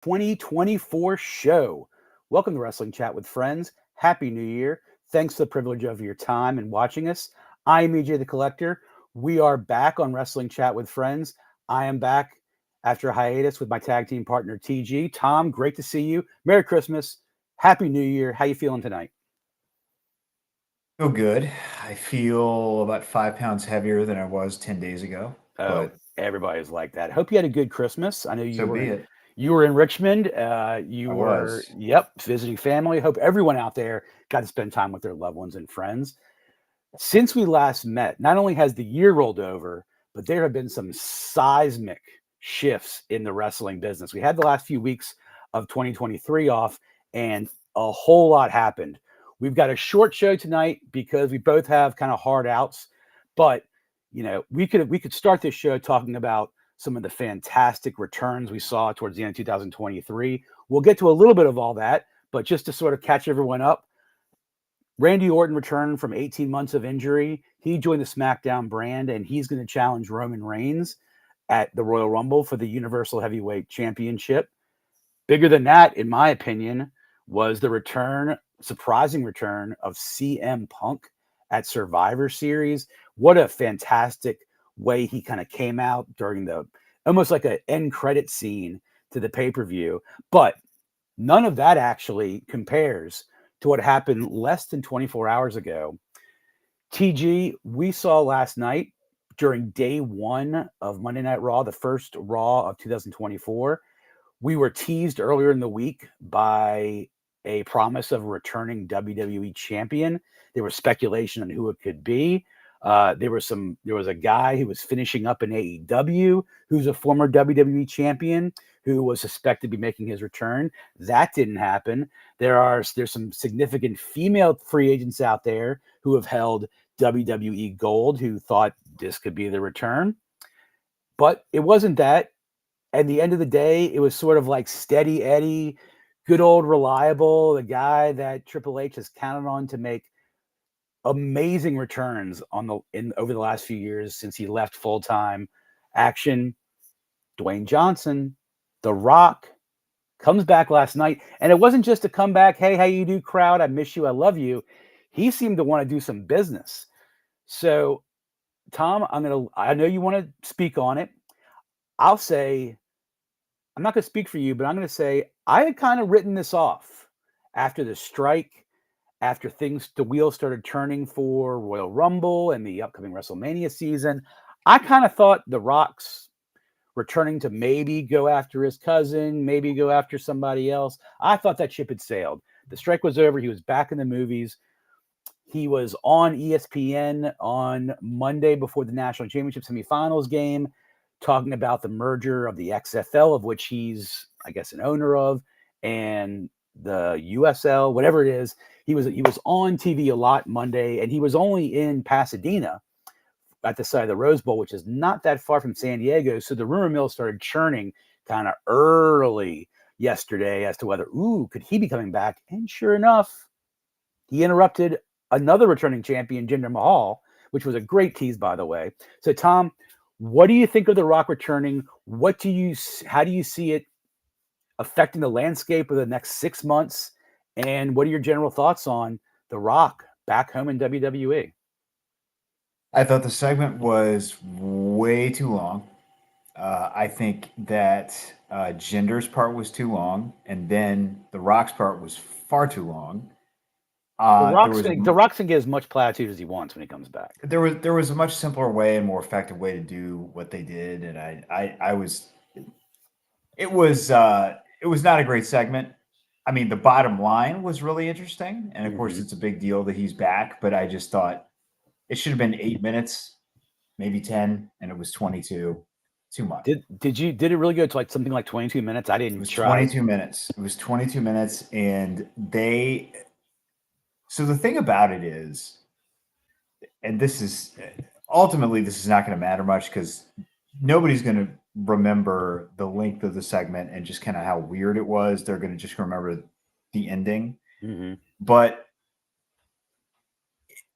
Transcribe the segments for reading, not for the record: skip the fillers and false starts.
2024 show. Welcome to Wrestling Chat with Friends. Happy New Year. Thanks for the privilege of your time and watching us. I am EJ the Collector. We are back on Wrestling Chat with Friends. I am back after a hiatus with my tag team partner TG. Tom, great to see you. Merry Christmas. Happy New Year. How you feeling tonight? Feel good. I feel about 5 pounds heavier than I was 10 days ago, Oh, but everybody's like that. Hope you had a good Christmas. I know so be it. you were in Richmond. You I were, was. yep, visiting family. Hope everyone out there got to spend time with their loved ones and friends. Since we last met, not only has the year rolled over, but there have been some seismic shifts in the wrestling business. We had the last few weeks of 2023 off, and a whole lot happened. We've got a short show tonight because we both have kind of hard outs, but we could start this show talking about some of the fantastic returns we saw towards the end of 2023. We'll get to a little bit of all that, but just to sort of catch everyone up, Randy Orton returned from 18 months of injury. He joined the SmackDown brand, and he's going to challenge Roman Reigns at the Royal Rumble for the Universal Heavyweight Championship. Bigger than that, in my opinion, was the surprising return of CM Punk at Survivor Series. What a fantastic way he kind of came out during the almost like an end credit scene to the pay-per-view. But none of that actually compares to what happened less than 24 hours ago. TG, we saw last night during day one of Monday Night Raw, the first Raw of 2024. We were teased earlier in the week by a promise of a returning WWE champion. There was speculation on who it could be. There was a guy who was finishing up in AEW who's a former WWE champion who was suspected to be making his return. That didn't happen. There's some significant female free agents out there who have held WWE gold who thought this could be the return. But it wasn't that. At the end of the day, it was sort of like Steady Eddie, good old reliable, the guy that Triple H has counted on to make amazing returns over the last few years since he left full-time action. Dwayne Johnson, The Rock, comes back last night, and it wasn't just a comeback, hey, how you do, crowd? I miss you, I love you. He seemed to want to do some business. So, Tom, I know you want to speak on it. I'll say I'm not going to speak for you, but I'm going to say I had kind of written this off after the strike, after the wheels started turning for Royal Rumble and the upcoming WrestleMania season. I kind of thought The Rock's returning to maybe go after his cousin, maybe go after somebody else. I thought that ship had sailed. The strike was over. He was back in the movies. He was on ESPN on Monday before the National Championship semifinals game, talking about the merger of the XFL, of which he's, I guess, an owner of, and the USL, whatever it is. He was on TV a lot Monday, and he was only in Pasadena at the side of the Rose Bowl, which is not that far from San Diego. So the rumor mill started churning kind of early yesterday as to whether, could he be coming back? And sure enough, he interrupted another returning champion, Jinder Mahal, which was a great tease, by the way. So, Tom, what do you think of The Rock returning? How do you see it affecting the landscape of the next 6 months? And what are your general thoughts on The Rock back home in WWE? I thought the segment was way too long. I think that Jinder's part was too long, and then the Rock's part was far too long. The There Rock's was a gonna, the Rock's gonna get as much platitude as he wants when he comes back. there was a much simpler way and more effective way to do what they did, and I was it was not a great segment. I mean, the bottom line was really interesting, and of course, Mm-hmm. it's a big deal that he's back. But I just thought it should have been 8 minutes, maybe 10, and it was 22. Too much. Did it really go to like something like 22 minutes? I It didn't was try. 22 minutes. It was 22 minutes, and they. So the thing about it is, and this is ultimately this is not going to matter much because nobody's going to remember the length of the segment and just kind of how weird it was. They're going to just remember the ending. Mm-hmm. But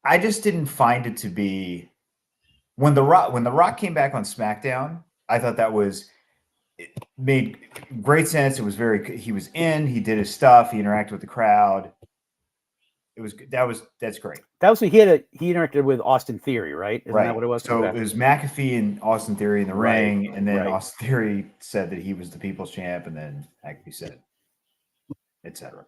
I just didn't find it to be when the Rock came back on SmackDown. I thought that was it made great sense. It was he was he did his stuff, he interacted with the crowd. That's great. That was he interacted with Austin Theory, right? Isn't that what it was? So Okay. it was McAfee and Austin Theory in the ring, and then right. Austin Theory said that he was the people's champ, and then McAfee said, etc.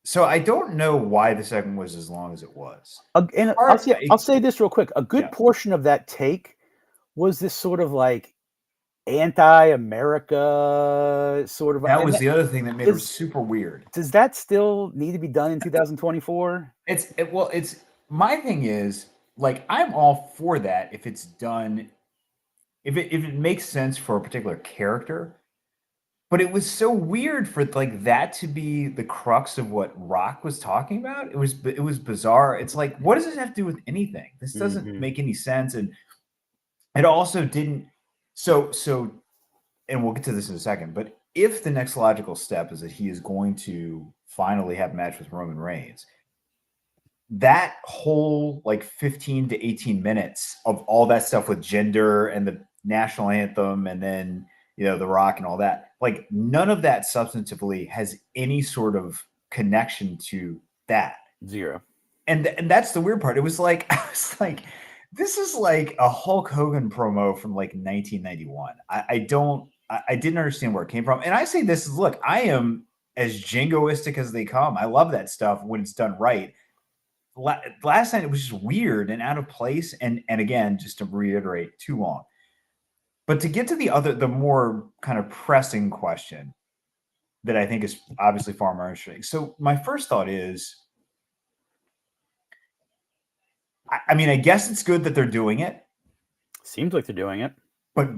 So I don't know why the segment was as long as it was. And I'll say this real quick. A good portion of that take was this sort of like anti-America sort of. That was the other thing that made it super weird. Does that still need to be done in 2024? It's my thing is, like, I'm all for that if it's done, if it makes sense for a particular character. But it was so weird for like that to be the crux of what Rock was talking about. It was bizarre. It's like, what does this have to do with anything? This doesn't make any sense. And it also didn't. So, and we'll get to this in a second. But if the next logical step is that he is going to finally have a match with Roman Reigns, that whole like 15 to 18 minutes of all that stuff with gender and the national anthem, and then The Rock and all that, like none of that substantively has any sort of connection to that. Zero. And that's the weird part. It was like, I was like, this is like a Hulk Hogan promo from like 1991. I didn't understand where it came from. And I say this is, look, I am as jingoistic as they come. I love that stuff when it's done right. Last night it was just weird and out of place. And again, just to reiterate, too long. But to get to the more kind of pressing question that I think is obviously far more interesting. So my first thought is, I mean, I guess it's good that they're doing it. Seems like they're doing it. But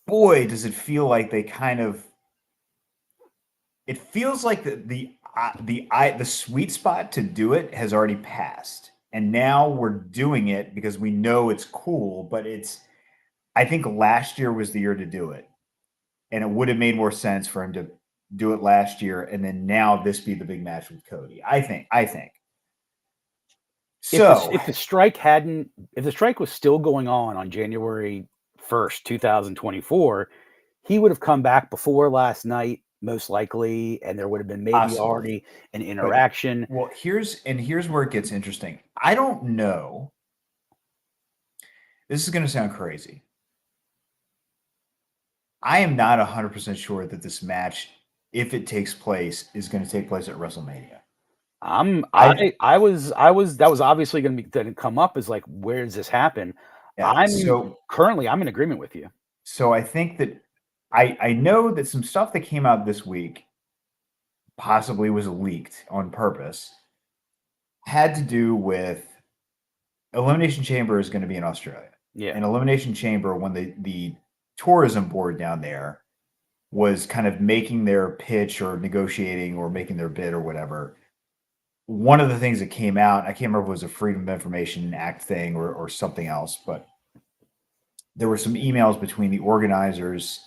boy, does it feel like they kind of, it feels like the sweet spot to do it has already passed. And now we're doing it because we know it's cool, but I think last year was the year to do it. And it would have made more sense for him to do it last year and then now this be the big match with Cody. I think. So if the strike was still going on January 1st, 2024, he would have come back before last night, most likely, and there would have been maybe already an interaction. Well, here's where it gets interesting. I don't know. This is going to sound crazy. I am not 100% sure that this match, if it takes place, is going to take place at WrestleMania. That was obviously going to come up as like, where does this happen? Yeah, I'm in agreement with you. So I think that I know that some stuff that came out this week possibly was leaked on purpose, had to do with Elimination Chamber is going to be in Australia. Yeah. And Elimination Chamber, when the tourism board down there was kind of making their pitch or negotiating or making their bid or whatever, one of the things that came out, I can't remember if it was a Freedom of Information Act thing or something else, but there were some emails between the organizers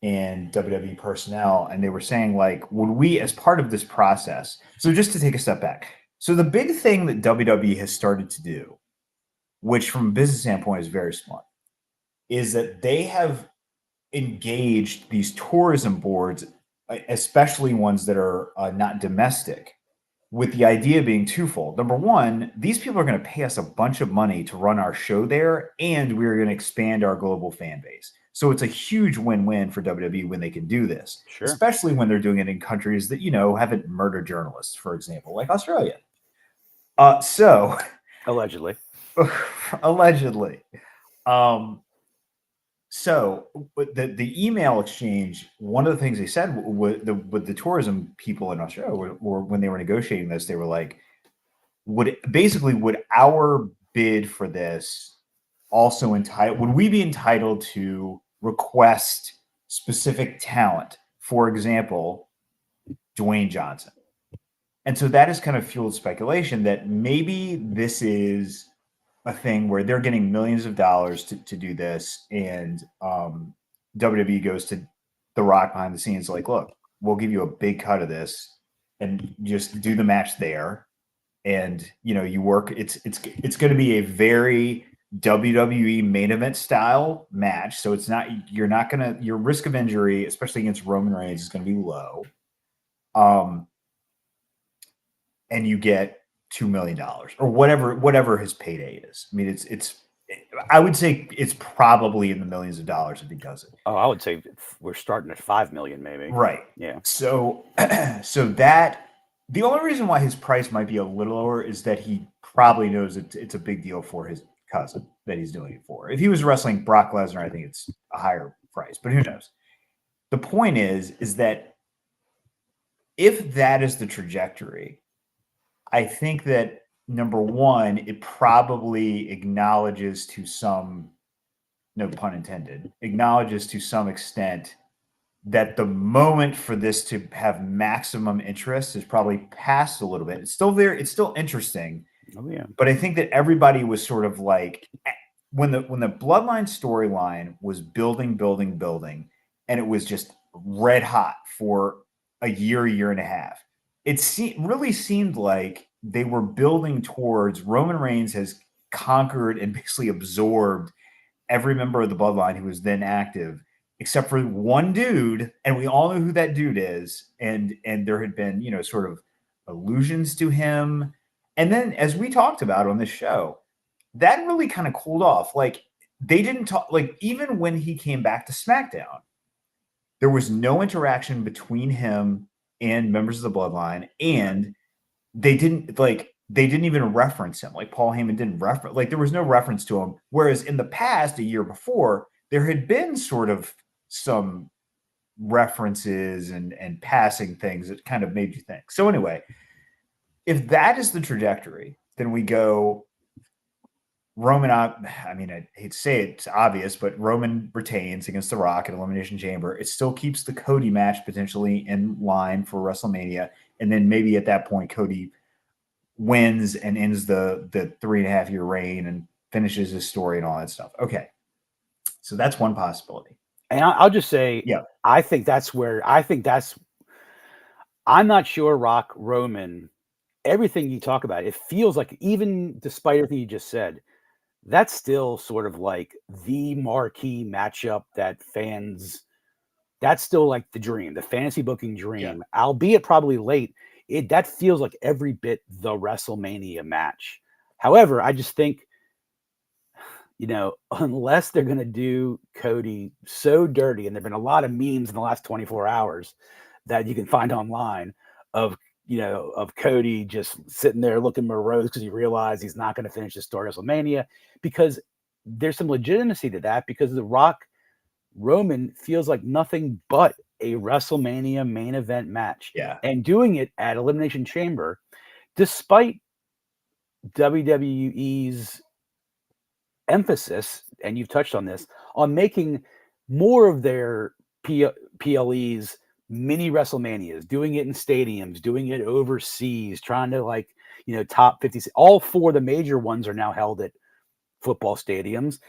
and WWE personnel, and they were saying, like, when we, as part of this process, so just to take a step back, so the big thing that WWE has started to do, which from a business standpoint is very smart, is that they have engaged these tourism boards, especially ones that are not domestic, with the idea being twofold. Number one, these people are going to pay us a bunch of money to run our show there, and we're going to expand our global fan base. So it's a huge win-win for WWE when they can do this, especially when they're doing it in countries that, haven't murdered journalists, for example, like Australia. So allegedly. So the email exchange, one of the things they said with the tourism people in Australia were when they were negotiating this, they were like, would our bid for this also would we be entitled to request specific talent? For example, Dwayne Johnson. And so that has kind of fueled speculation that maybe this is a thing where they're getting millions of dollars to do this, and WWE goes to The Rock behind the scenes like, look, we'll give you a big cut of this and just do the match there. And you work, it's going to be a very WWE main event style match. So it's not, your risk of injury, especially against Roman Reigns, is going to be low. And you get $2 million or whatever his payday is. I mean, I would say it's probably in the millions of dollars if he does it. Oh, I would say we're starting at 5 million, maybe. Right. Yeah. So, that the only reason why his price might be a little lower is that he probably knows it's a big deal for his cousin that he's doing it for. If he was wrestling Brock Lesnar, I think it's a higher price, but who knows? The point is that if that is the trajectory, I think that number one, it probably acknowledges to some, no pun intended, acknowledges to some extent that the moment for this to have maximum interest is probably past a little bit. It's still there. It's still interesting. Oh, yeah. But I think that everybody was sort of like, when the Bloodline storyline was building, and it was just red hot for a year and a half, it really seemed like they were building towards Roman Reigns has conquered and basically absorbed every member of the Bloodline who was then active, except for one dude, and we all know who that dude is. And there had been, sort of allusions to him. And then, as we talked about on this show, that really kind of cooled off. Like, they didn't talk, like, even when he came back to SmackDown, there was no interaction between him and members of the Bloodline, and they didn't even reference him. Like, Paul Heyman didn't reference, like, there was no reference to him. Whereas in the past, a year before, there had been sort of some references and passing things that kind of made you think. So anyway, if that is the trajectory, then we go Roman. I mean, I hate to say it's obvious, but Roman retains against The Rock at Elimination Chamber. It still keeps the Cody match potentially in line for WrestleMania. And then maybe at that point, Cody wins and ends the 3.5-year reign and finishes his story and all that stuff. Okay. So that's one possibility. And I'll just say, yeah, I'm not sure Rock, Roman, everything you talk about, it feels like, even despite everything you just said, that's still sort of like the marquee matchup that fans, that's still like the dream, the fantasy booking dream, albeit probably late. That feels like every bit the WrestleMania match. However, I just think, unless they're going to do Cody so dirty, and there've been a lot of memes in the last 24 hours that you can find online of Cody just sitting there looking morose because he realized he's not going to finish his story at WrestleMania, because there's some legitimacy to that, because The Rock Roman feels like nothing but a WrestleMania main event match. Yeah. And doing it at Elimination Chamber, despite WWE's emphasis, and you've touched on this, on making more of their PLEs mini WrestleManias, doing it in stadiums, doing it overseas, trying to top 50. All four of the major ones are now held at football stadiums.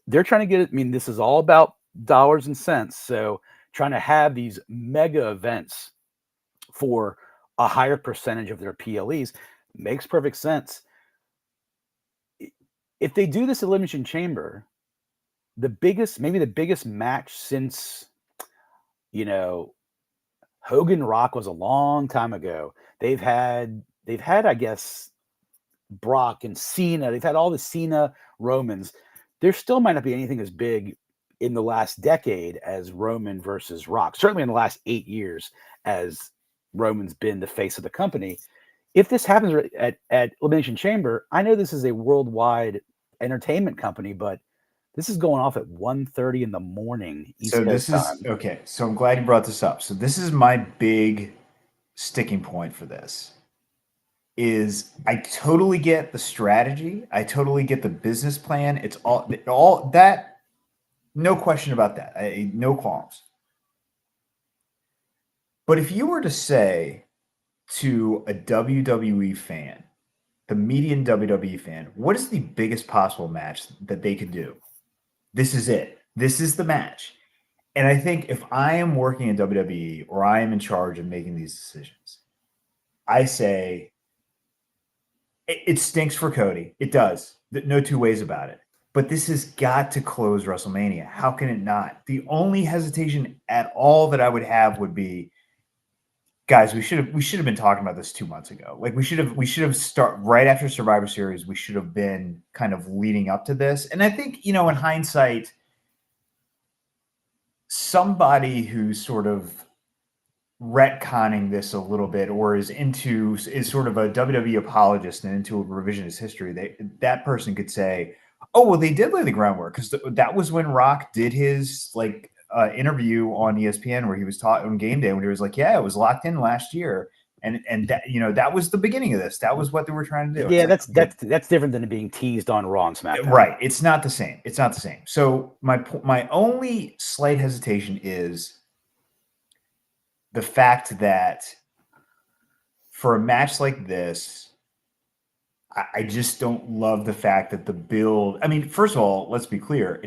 They're trying to get it. I mean, this is all about dollars and cents. So trying to have these mega events for a higher percentage of their PLEs makes perfect sense. If they do this Elimination Chamber, maybe the biggest match since, Hogan Rock was a long time ago. They've had, I guess, Brock and Cena. They've had all the Cena Romans. There still might not be anything as big in the last decade as Roman versus Rock. Certainly in the last 8 years, as Roman's been the face of the company. If this happens at Elimination Chamber, I know this is a worldwide entertainment company, but this is going off at 1:30 in the morning East Coast time. Okay. So I'm glad you brought this up. So this is my big sticking point for this. Is I totally get the strategy. I totally get the business plan. It's all that. No question about that. No qualms. But if you were to say to a WWE fan, the median WWE fan, what is the biggest possible match that they could do? This is it. This is the match. And I think if I am working in WWE or I am in charge of making these decisions, I say it stinks for Cody. It does. No two ways about it. but this has got to close WrestleMania. How can it not? The only hesitation at all that I would have would be, guys, we should have been talking about this 2 months ago. Like we should have start right after Survivor Series. We should have been kind of leading up to this. And I think, in hindsight, somebody who's sort of retconning this a little bit or is sort of a WWE apologist and into a revisionist history, that person could say, oh, well, they did lay the groundwork, because that was when Rock did his interview on ESPN where he was taught on game day, when he was like, yeah, it was locked in last year. And that, that was the beginning of this. That was what they were trying to do. Yeah, that's different than it being teased on Raw and SmackDown. Right. It's not the same. So my only slight hesitation is the fact that for a match like this, I just don't love the fact that the build. I mean, first of all, let's be clear.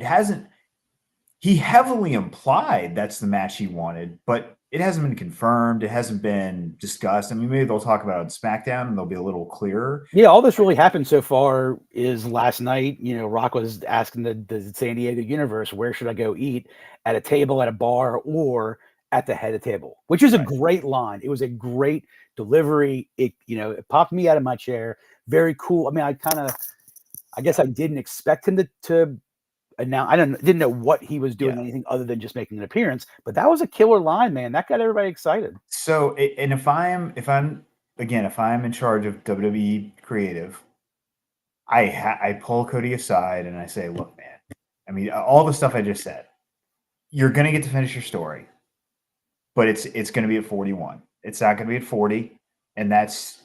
He heavily implied that's the match he wanted, but it hasn't been confirmed. It hasn't been discussed. I mean, maybe they'll talk about it on SmackDown and they'll be a little clearer. Yeah, all this really happened so far is last night, Rock was asking the San Diego universe, where should I go eat? At a table, at a bar, or at the head of the table, which is a great line. It was a great delivery. It popped me out of my chair. Very cool. I mean, I guess I didn't expect him to announce. Didn't know what he was doing, anything other than just making an appearance. But that was a killer line, man. That got everybody excited. So, and if I'm in charge of WWE creative, I pull Cody aside and I say, look, man, I mean, all the stuff I just said, you're going to get to finish your story, but it's going to be at 41. It's not going to be at 40. And that's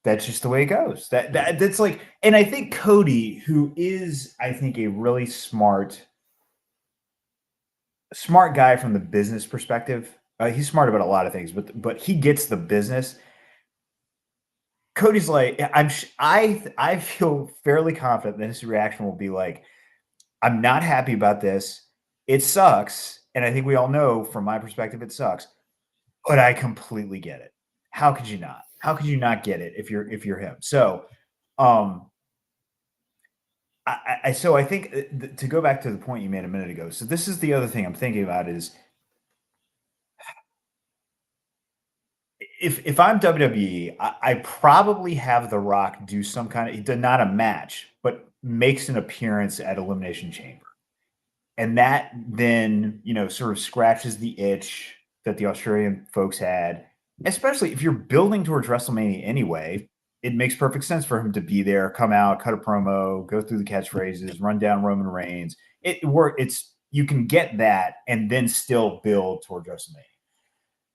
just the way it goes. That's like, and I think Cody, who is, I think, a really smart guy from the business perspective. He's smart about a lot of things, but he gets the business. Cody's like, I feel fairly confident that his reaction will be like, I'm not happy about this. It sucks. And I think we all know from my perspective, it sucks, but I completely get it. How could you not? How could you not get it if you're him? So, I think to go back to the point you made a minute ago. So this is the other thing I'm thinking about is if I'm WWE, I probably have The Rock do some kind of, not a match, but makes an appearance at Elimination Chamber. And that then, sort of scratches the itch that the Australian folks had, especially if you're building towards WrestleMania anyway. It makes perfect sense for him to be there, come out, cut a promo, go through the catchphrases, run down Roman Reigns. You can get that and then still build toward WrestleMania.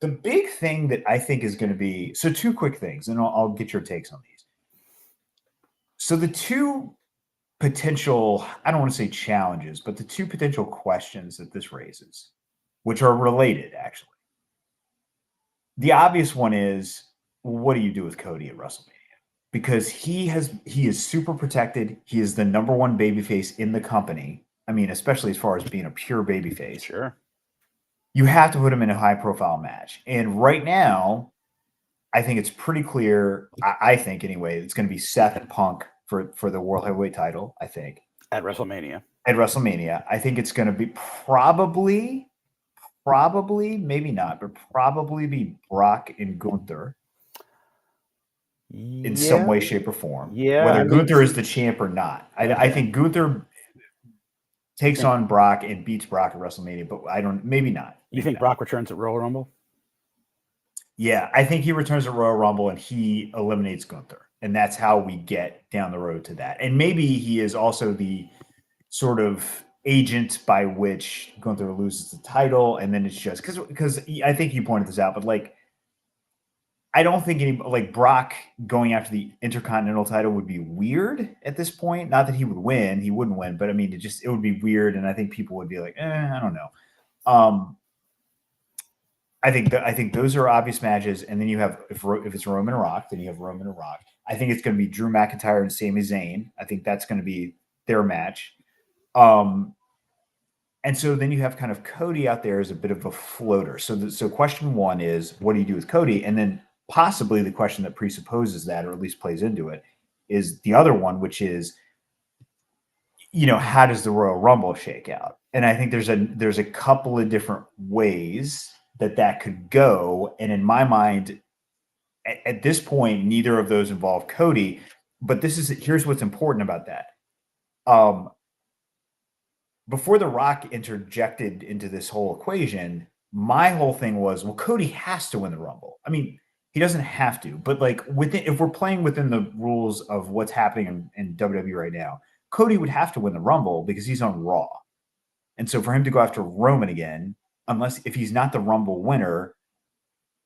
The big thing that I think is going to be, so two quick things, and I'll get your takes on these. So the two potential, I don't want to say challenges, but the two potential questions that this raises, which are related actually. The obvious one is, what do you do with Cody at WrestleMania? Because he is super protected. He is the number one babyface in the company. I mean, especially as far as being a pure babyface. Sure. You have to put him in a high-profile match. And right now, I think it's pretty clear, I think anyway, it's going to be Seth and Punk for the World Heavyweight title, I think. At WrestleMania. I think it's going to be probably, maybe not, but probably be Brock and Gunther in some way, shape, or form. Yeah. Whether Gunther is the champ or not. I think Gunther takes on Brock and beats Brock at WrestleMania, but maybe not. You think Brock returns at Royal Rumble? Yeah, I think he returns at Royal Rumble and he eliminates Gunther. And that's how we get down the road to that. And maybe he is also the sort of agent by which Gunther loses the title. And then it's just because I think you pointed this out, but I don't think Brock going after the Intercontinental title would be weird at this point. Not that he would win, he wouldn't win, but I mean, it would be weird. And I think people would be like, I don't know. I think those are obvious matches. And then you have, if it's Roman and Rock, then you have Roman and Rock. I think it's going to be Drew McIntyre and Sami Zayn. I think that's going to be their match. And so then you have kind of Cody out there as a bit of a floater. So question one is, what do you do with Cody? And then possibly the question that presupposes that, or at least plays into it, is the other one, which is, how does the Royal Rumble shake out? And I think there's a couple of different ways that could go. And in my mind, at this point, neither of those involve Cody. But here's what's important about that. Before The Rock interjected into this whole equation, my whole thing was, well, Cody has to win the Rumble. I mean, he doesn't have to, but like if we're playing within the rules of what's happening in WWE right now, Cody would have to win the Rumble because he's on Raw. And so for him to go after Roman again, if he's not the Rumble winner,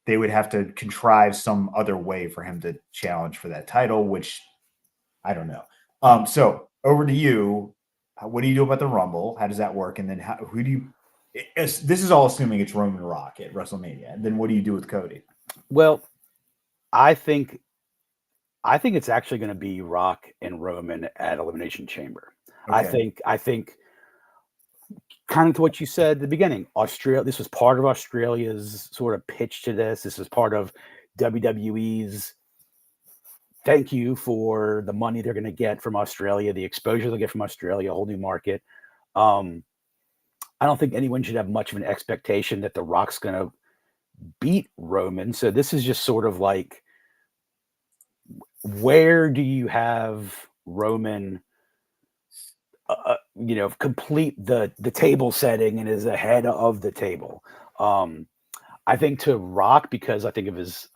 they would have to contrive some other way for him to challenge for that title, which I don't know. So over to you. What do you do about the Rumble? How does that work? And then who do you? This is all assuming it's Roman Rock at WrestleMania. And then what do you do with Cody? Well, I think it's actually going to be Rock and Roman at Elimination Chamber. Okay. I think kind of to what you said at the beginning, this was part of Australia's sort of pitch to this. This is part of WWE's thank you for the money they're going to get from Australia, the exposure they'll get from Australia, a whole new market. I don't think anyone should have much of an expectation that The Rock's going to beat Roman. So this is just sort of like, where do you have Roman, complete the table setting and is ahead of the table? I think to Rock, because I think of his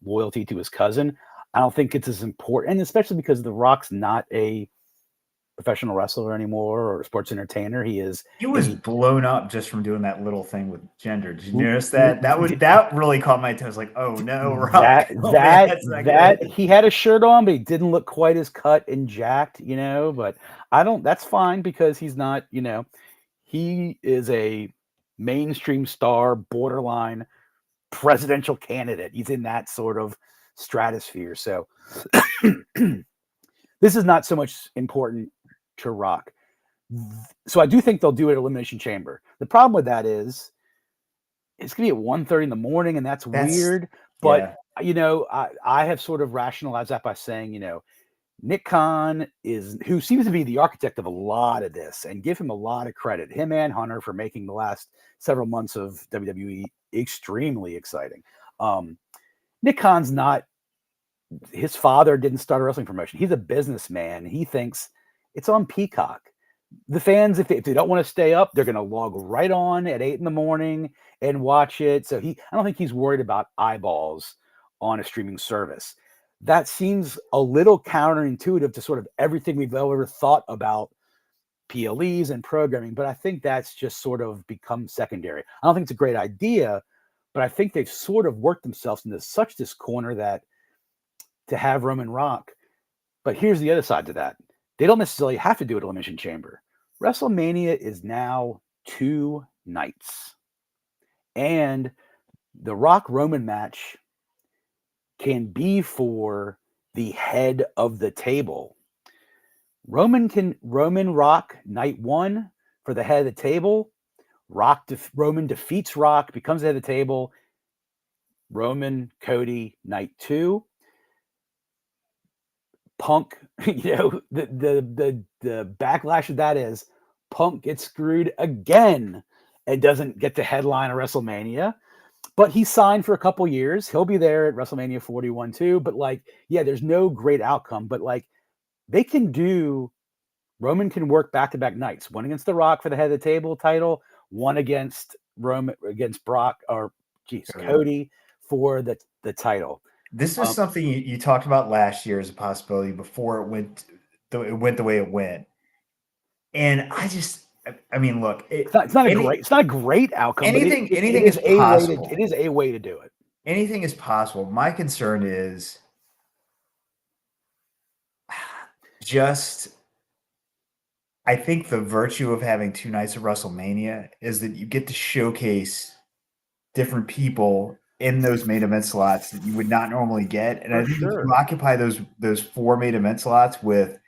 loyalty to his cousin, I don't think it's as important, and especially because The Rock's not a professional wrestler anymore or a sports entertainer. He was blown up just from doing that little thing with gender. Did you notice that? That really caught my toes. Like, oh no, Rock. He had a shirt on, but he didn't look quite as cut and jacked, But that's fine because he's not, he is a mainstream star, borderline presidential candidate. He's in that sort of stratosphere. So this is not so much important to Rock. So I do think they'll do it at Elimination Chamber. The problem with that is it's going to be at 1:30 in the morning, and that's weird. But, I have sort of rationalized that by saying, Nick Khan who seems to be the architect of a lot of this, and give him a lot of credit, him and Hunter, for making the last several months of WWE extremely exciting. Nick Khan's not, his father didn't start a wrestling promotion. He's a businessman. He thinks it's on Peacock. The fans, if they don't want to stay up, they're going to log right on at 8 a.m. and watch it. So I don't think he's worried about eyeballs on a streaming service. That seems a little counterintuitive to sort of everything we've ever thought about PLEs and programming, but I think that's just sort of become secondary. I don't think it's a great idea, but I think they've sort of worked themselves into such this corner that to have Roman Rock. But here's the other side to that. They don't necessarily have to do it at Elimination Chamber. WrestleMania is now 2 nights. And the Rock Roman match can be for the head of the table. Roman Rock night 1 for the head of the table. Roman defeats Rock, becomes the head of the table. Roman Cody night 2. Punk, the backlash of that is Punk gets screwed again and doesn't get to headline a WrestleMania. But he's signed for a couple years. He'll be there at WrestleMania 41 too. But there's no great outcome. But they can do, Roman can work back-to-back nights. One against The Rock for the head of the table title. One against Cody for the title. This is something you talked about last year as a possibility before it went the way it went. And look, it's not a great outcome. Anything is possible. It is a way to do it. Anything is possible. My concern is I think the virtue of having 2 nights of WrestleMania is that you get to showcase different people in those main event slots that you would not normally get. And I think if you occupy those 4 main event slots with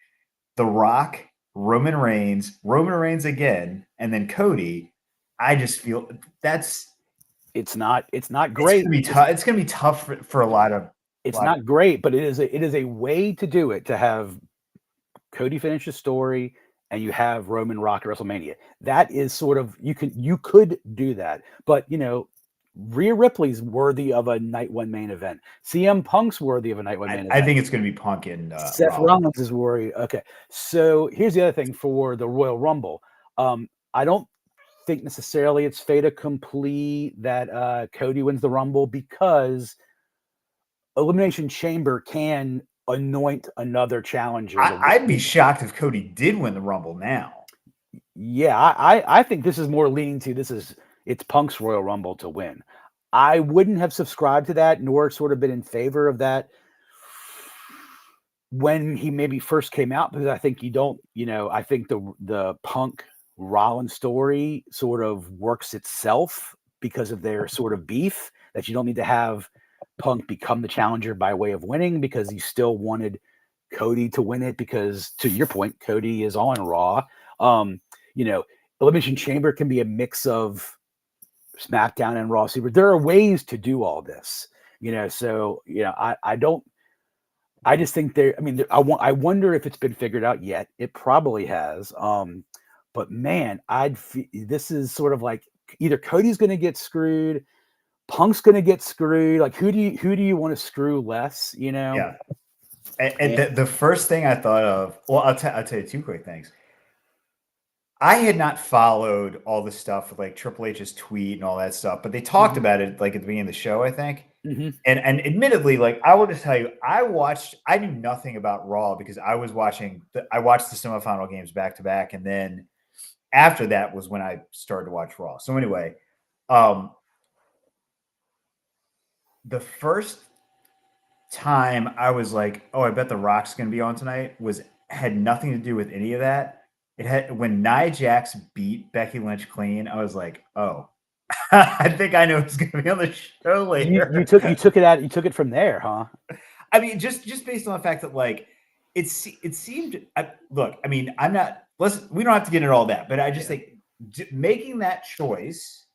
The Rock, Roman Reigns again, and then Cody, I just feel it's not great. It's going to be tough for a lot of. It's not great, but it is a way to do it, to have Cody finish the story and you have Roman Rock at WrestleMania. That is sort of you could do that, but Rhea Ripley's worthy of a night one main event. CM Punk's worthy of a night one main I event. think it's going to be Punk and Seth Rollins is worried. Okay, so here's the other thing for the Royal Rumble. I don't think necessarily it's fait accompli that Cody wins the Rumble, because Elimination Chamber can anoint another challenger. I'd be shocked if Cody did win the Rumble now. Yeah, I think this is more leaning to it's Punk's Royal Rumble to win. I wouldn't have subscribed to that, nor sort of been in favor of that when he maybe first came out, because I think I think the Punk Rollins story sort of works itself because of their sort of beef, that you don't need to have Punk become the challenger by way of winning, because he still wanted Cody to win it, because to your point, Cody is on Raw. Elimination Chamber can be a mix of SmackDown and Raw Super. There are ways to do all this, so I just think I wonder if it's been figured out yet. It probably has. But man, this is sort of like either Cody's going to get screwed, Punk's going to get screwed. Like who do you want to screw less? Yeah. And the first thing I thought of, well, I'll tell you two quick things. I had not followed all the stuff with like Triple H's tweet and all that stuff, but they talked about it like at the beginning of the show, I think. And admittedly, like I will just tell you, I knew nothing about Raw because I watched the semifinal games back to back, and then after that was when I started to watch Raw. So anyway, the first time I was like, oh, I bet The Rock's going to be on tonight had nothing to do with any of that. It had when Nia Jax beat Becky Lynch clean. I was like, oh, I think I know who's going to be on the show later. You took it from there, huh? I mean, just based on the fact that like it seemed. Look, I mean, we don't have to get into all that, but I just think making that choice.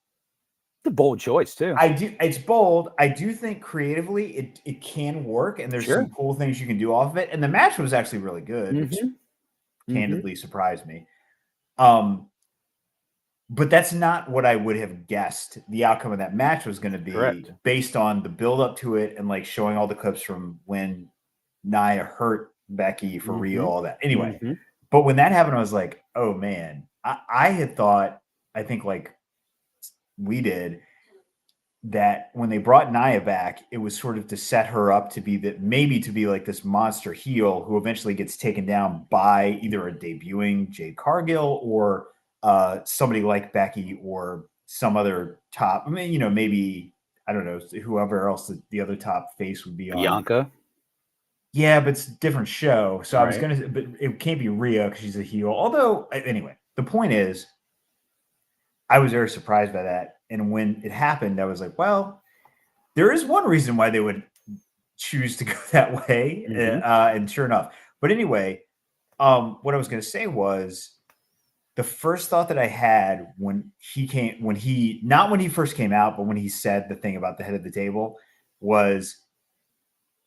It's a bold choice too. It's bold. I do think creatively it can work, and there's some cool things you can do off of it. And the match was actually really good, which candidly surprised me. But that's not what I would have guessed the outcome of that match was going to be based on the build up to it and like showing all the clips from when Nia hurt Becky for real, all that. Anyway, but when that happened, I was like, oh man, I had thought, I think like we did, that when they brought Nia back, it was sort of to set her up to be like this monster heel who eventually gets taken down by either a debuting Jade Cargill or somebody like Becky or some other top. I mean, maybe I don't know whoever else the other top face would be on. Bianca. Yeah, but it's a different show. So I was but it can't be Rhea because she's a heel. Although anyway, the point is, I was very surprised by that. And when it happened, I was like, well, there is one reason why they would choose to go that way. And sure enough. But anyway, what I was going to say was the first thought that I had when not when he first came out, but when he said the thing about the head of the table was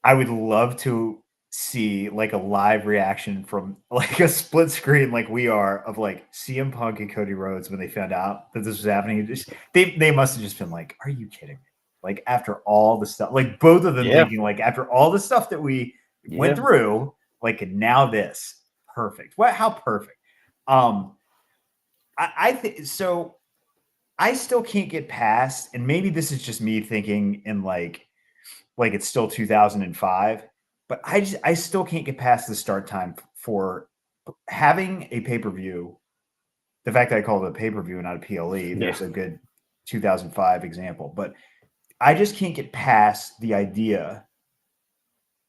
I would love to see like a live reaction from like a split screen like we are of like CM Punk and Cody Rhodes when they found out that this was happening. They must have just been like, are you kidding me? Like after all the stuff, like both of them thinking like after all the stuff that we went through, like now this perfect. What? How perfect? I think so. I still can't get past, and maybe this is just me thinking in like it's still 2005. But I still can't get past the start time for having a pay-per-view. The fact that I call it a pay-per-view and not a PLE, there's a good 2005 example. But I just can't get past the idea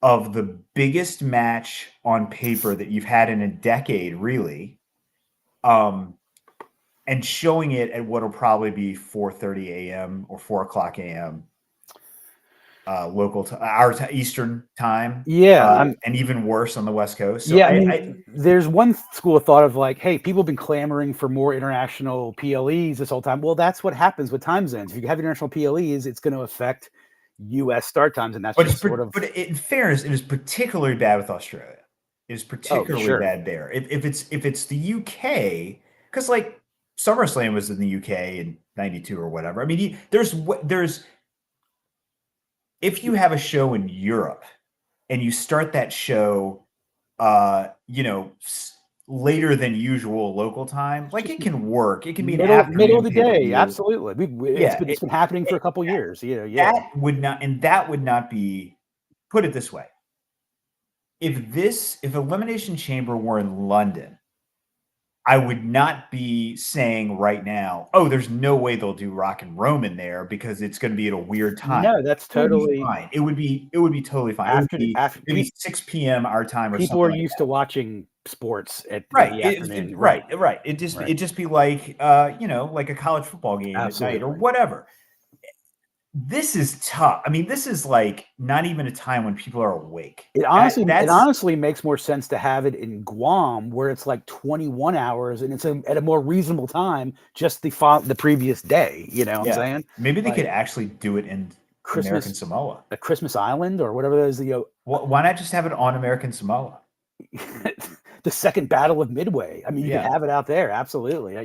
of the biggest match on paper that you've had in a decade, really, and showing it at what will probably be 4:30 a.m. or 4 o'clock a.m. Local Eastern time, and even worse on the West Coast. So there's one school of thought of like, hey, people have been clamoring for more international PLEs this whole time. Well, that's what happens with time zones. If you have international PLEs, it's going to affect U.S. start times, and that's But in fairness, it was particularly bad with Australia. is Oh, for particularly sure. bad there. If it's the UK, because like SummerSlam was in the UK in '92 or whatever. I mean, there's if you have a show in Europe and you start that show, later than usual local time, It's like just it can work. It can be an middle of afternoon the pay per day. view. Absolutely. Yeah, It's been happening for a couple years. Yeah. that would not be. Put it this way: if Elimination Chamber were in London, I would not be saying right now, oh, there's no way they'll do Rock and Roman there because it's going to be at a weird time. No, that's It would be totally fine. It would be totally fine. It would be after maybe 6 p.m. our time or people something are like used that. to watching sports in Right. the afternoon. Right. Right. Right. Right. It'd just be like like a college football game at night or Absolutely. whatever. This is tough. I mean, this is like not even a time when people are awake. It That's honestly makes more sense to have it in Guam where it's like 21 hours and it's at a more reasonable time just the previous day, you know what I'm yeah. saying? Maybe they could Like actually do it in American Christmas Samoa. a Christmas Island or whatever that is Why not just have it on American Samoa? the second battle of Midway. I mean, you could Yeah. have it out there. Absolutely.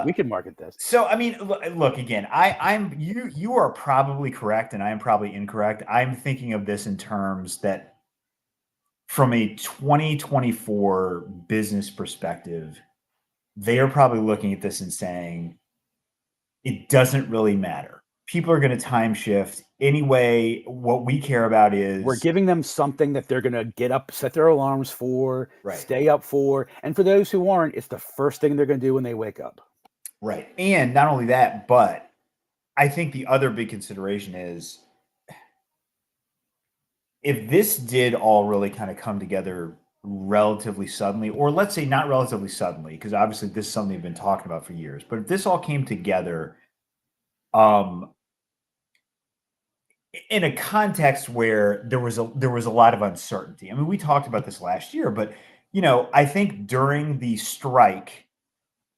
We could market this. So I mean, look again. I'm you are probably correct, and I am probably incorrect. I'm thinking of this in terms that, from a 2024 business perspective, they are probably looking at this and saying it doesn't really matter. People are going to time shift anyway. What we care about We're is giving them something that they're going to get up, set their alarms for, right. stay up for. And for those who aren't, it's the first thing they're going to do when they wake up. Right. And not only that, but I think the other big consideration is if this did all really kind of come together relatively suddenly, or let's say not relatively suddenly, because obviously this is something we've been talking about for years, but if this all came together um, in a context where there was a lot of uncertainty. I mean, we talked about this last year, but I think during the strike,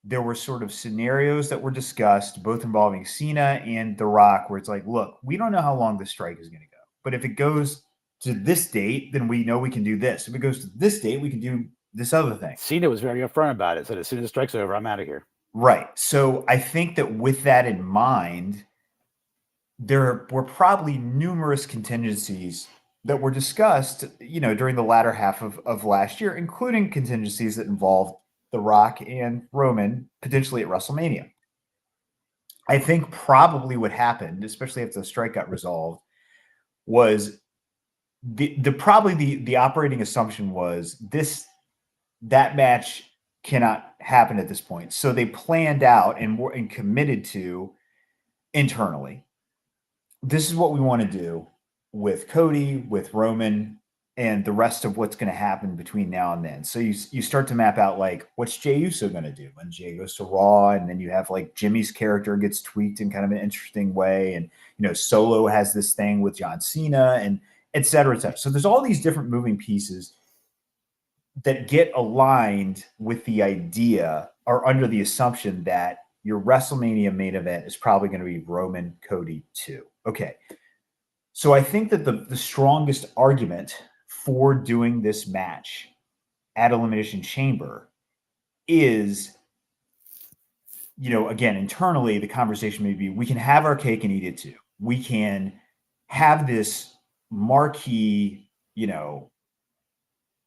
there were sort of scenarios that were discussed, both involving Cena and The Rock, where it's like, look, we don't know how long this strike is going to go, but if it goes to this date, then we know we can do this. If it goes to this date, we can do this other thing. Cena was very upfront about it. Said as soon as the strike's over, I'm out of here. Right. So I think that with that in mind, there were probably numerous contingencies that were discussed, during the latter half of last year, including contingencies that involved The Rock and Roman potentially at WrestleMania. I think probably what happened, especially after the strike got resolved, was the operating assumption was that match cannot happen at this point. So they planned out and committed to internally, this is what we want to do with Cody, with Roman, and the rest of what's going to happen between now and then. So you start to map out like what's Jey Uso going to do when Jey goes to Raw, and then you have like Jimmy's character gets tweaked in kind of an interesting way, and Solo has this thing with John Cena, and et cetera, et cetera. So there's all these different moving pieces that get aligned with the idea or under the assumption that your WrestleMania main event is probably going to be Roman Cody 2. Okay. So I think that the strongest argument for doing this match at Elimination Chamber is, again, internally, the conversation may be we can have our cake and eat it too. We can have this marquee,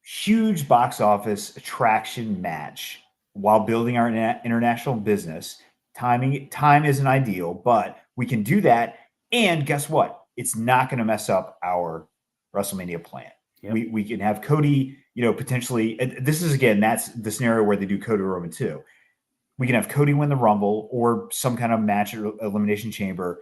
huge box office attraction match while building our international business. Time isn't ideal, but we can do that. And guess what? It's not going to mess up our WrestleMania plan. Yep. We can have Cody, potentially. This is again, that's the scenario where they do Cody Roman 2. We can have Cody win the Rumble or some kind of match at Elimination Chamber,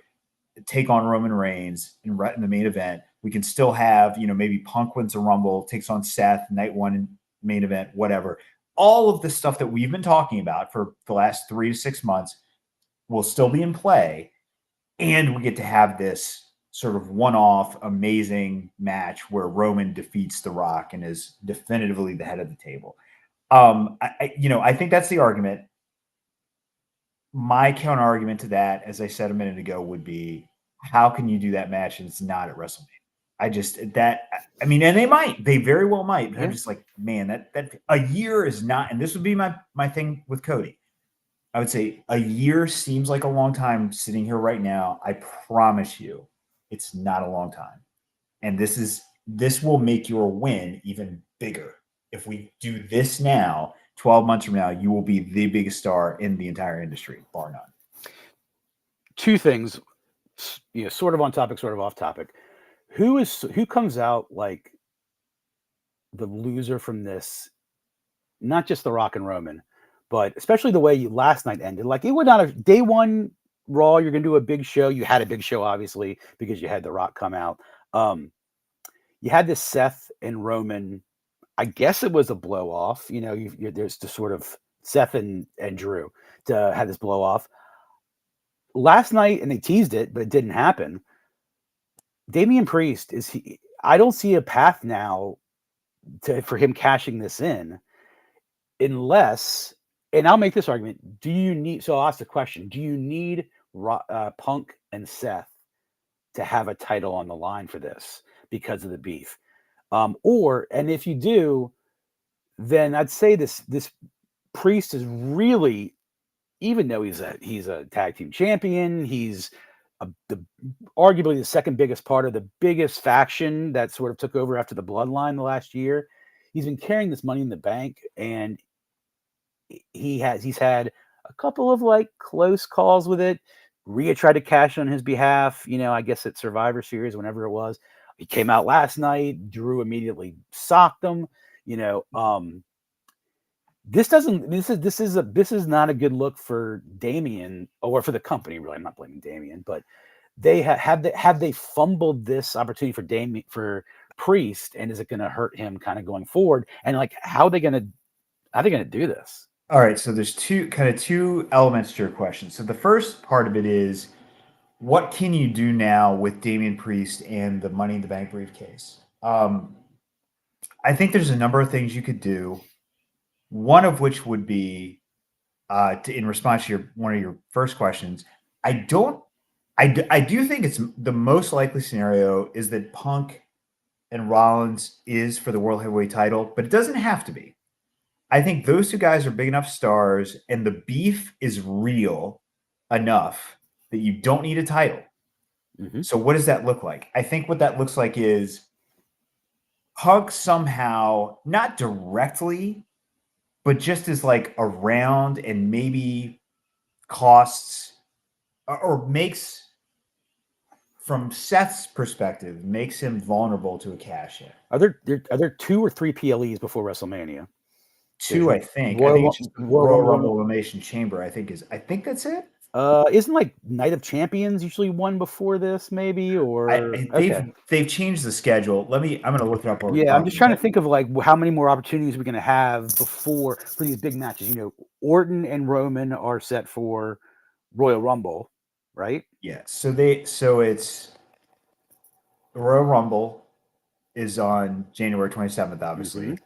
take on Roman Reigns in the main event. We can still have, maybe Punk wins the Rumble, takes on Seth, night one main event, whatever. All of the stuff that we've been talking about for the last 3 to 6 months will still be in play. And we get to have this sort of one-off amazing match where Roman defeats The Rock and is definitively the head of the table. I think that's the argument. My counter argument to that, as I said a minute ago, would be how can you do that match and it's not at WrestleMania? I mean, and they very well might, but Yeah. I'm just like, man, that a year is not, and this would be my thing with Cody. I would say a year seems like a long time sitting here right now. I promise you, it's not a long time. And this will make your win even bigger. If we do this now, 12 months from now, you will be the biggest star in the entire industry, bar none. Two things, sort of on topic, sort of off topic. Who comes out like the loser from this? Not just The Rock and Roman, but especially the way last night ended. Like, it would not have day one Raw. You're gonna do a big show. You had a big show, obviously, because you had The Rock come out. You had this Seth and Roman. I guess it was a blow off. There's the sort of Seth and Drew to have this blow off last night, and they teased it, but it didn't happen. Damian Priest I don't see a path now for him cashing this in unless, and I'll make this argument. So I'll ask the question, do you need Punk and Seth to have a title on the line for this because of the beef? And if you do, then I'd say this Priest is really, even though he's a tag team champion, he's arguably the second biggest part of the biggest faction that sort of took over after the Bloodline the last year. He's been carrying this Money in the Bank, and he's had a couple of like close calls with it. Rhea tried to cash on his behalf, I guess at Survivor Series, whenever it was. He came out last night. Drew immediately socked him. This is not a good look for Damian or for the company. Really, I'm not blaming Damian, but they have they fumbled this opportunity for Priest, and is it going to hurt him kind of going forward? And like, how are they going to do this? All right, so there's two elements to your question. So the first part of it is, what can you do now with Damian Priest and the Money in the Bank briefcase? I think there's a number of things you could do. One of which would be, in response to one of your first questions, I do think it's the most likely scenario is that Punk and Rollins is for the World Heavyweight title, but it doesn't have to be. I think those two guys are big enough stars, and the beef is real enough that you don't need a title. Mm-hmm. So what does that look like? I think what that looks like is Punk somehow, not directly, but just as like around, and maybe costs or makes, from Seth's perspective, makes him vulnerable to a cash in. Are there 2 or 3 PLEs before WrestleMania? Two, I think. I think it's just Royal Rumble Elimination Chamber. I think that's it. Isn't like Night of Champions usually one before this, maybe? Or they've changed the schedule. I'm gonna look it up. I'm just trying to think of like how many more opportunities we're gonna have for these big matches. Orton and Roman are set for Royal Rumble, right? Yeah. So it's the Royal Rumble is on January 27th, obviously. Mm-hmm.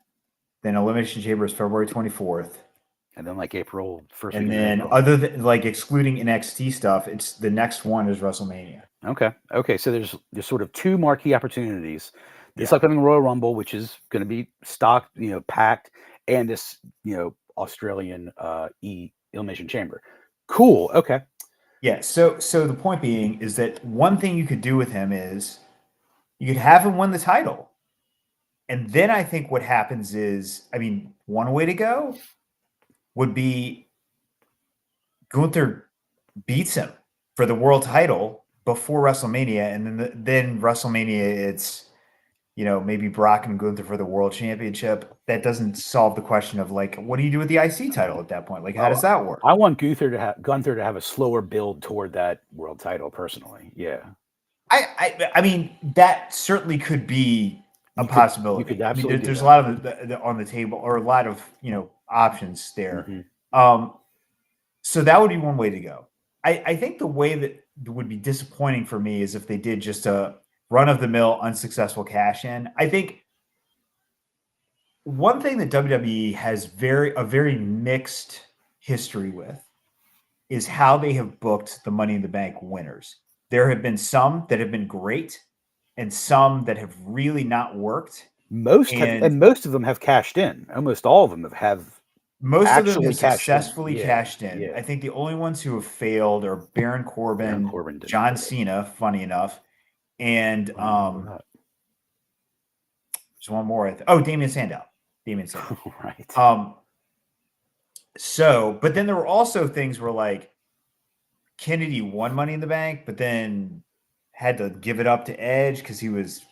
Then Elimination Chamber is February 24th. And then like April 1st. And then other than like excluding NXT stuff, it's the next one is WrestleMania. Okay. So there's sort of 2 marquee opportunities. This upcoming Royal Rumble, which is going to be stocked, packed, and this, Australian Elimination Chamber. Cool. Okay. Yeah. So the point being is that one thing you could do with him is you could have him win the title. And then I think what happens is, one way to go would be Gunther beats him for the world title before WrestleMania. And then WrestleMania, it's, maybe Brock and Gunther for the world championship. That doesn't solve the question of like, what do you do with the IC title at that point? Like, how does that work? I want Gunther to have a slower build toward that world title personally. Yeah. I mean, that certainly could be a possibility. You could absolutely there's a lot of the on the table, or a lot of options there. Mm-hmm. So that would be one way to go. I think the way that would be disappointing for me is if they did just a run-of-the-mill unsuccessful cash-in. I think one thing that WWE has a very mixed history with is how they have booked the Money in the Bank winners. There have been some that have been great, and some that have really not worked. Most of them have cashed in. Almost all of them have Most of them actually have cashed in. successfully Yeah, cashed in. yeah. I think the only ones who have failed are Baron Corbin, didn't John do it. Cena, funny enough, and there's one more. Damien Sandow. Right. But then there were also things where like Kennedy won Money in the Bank, but then had to give it up to Edge because he was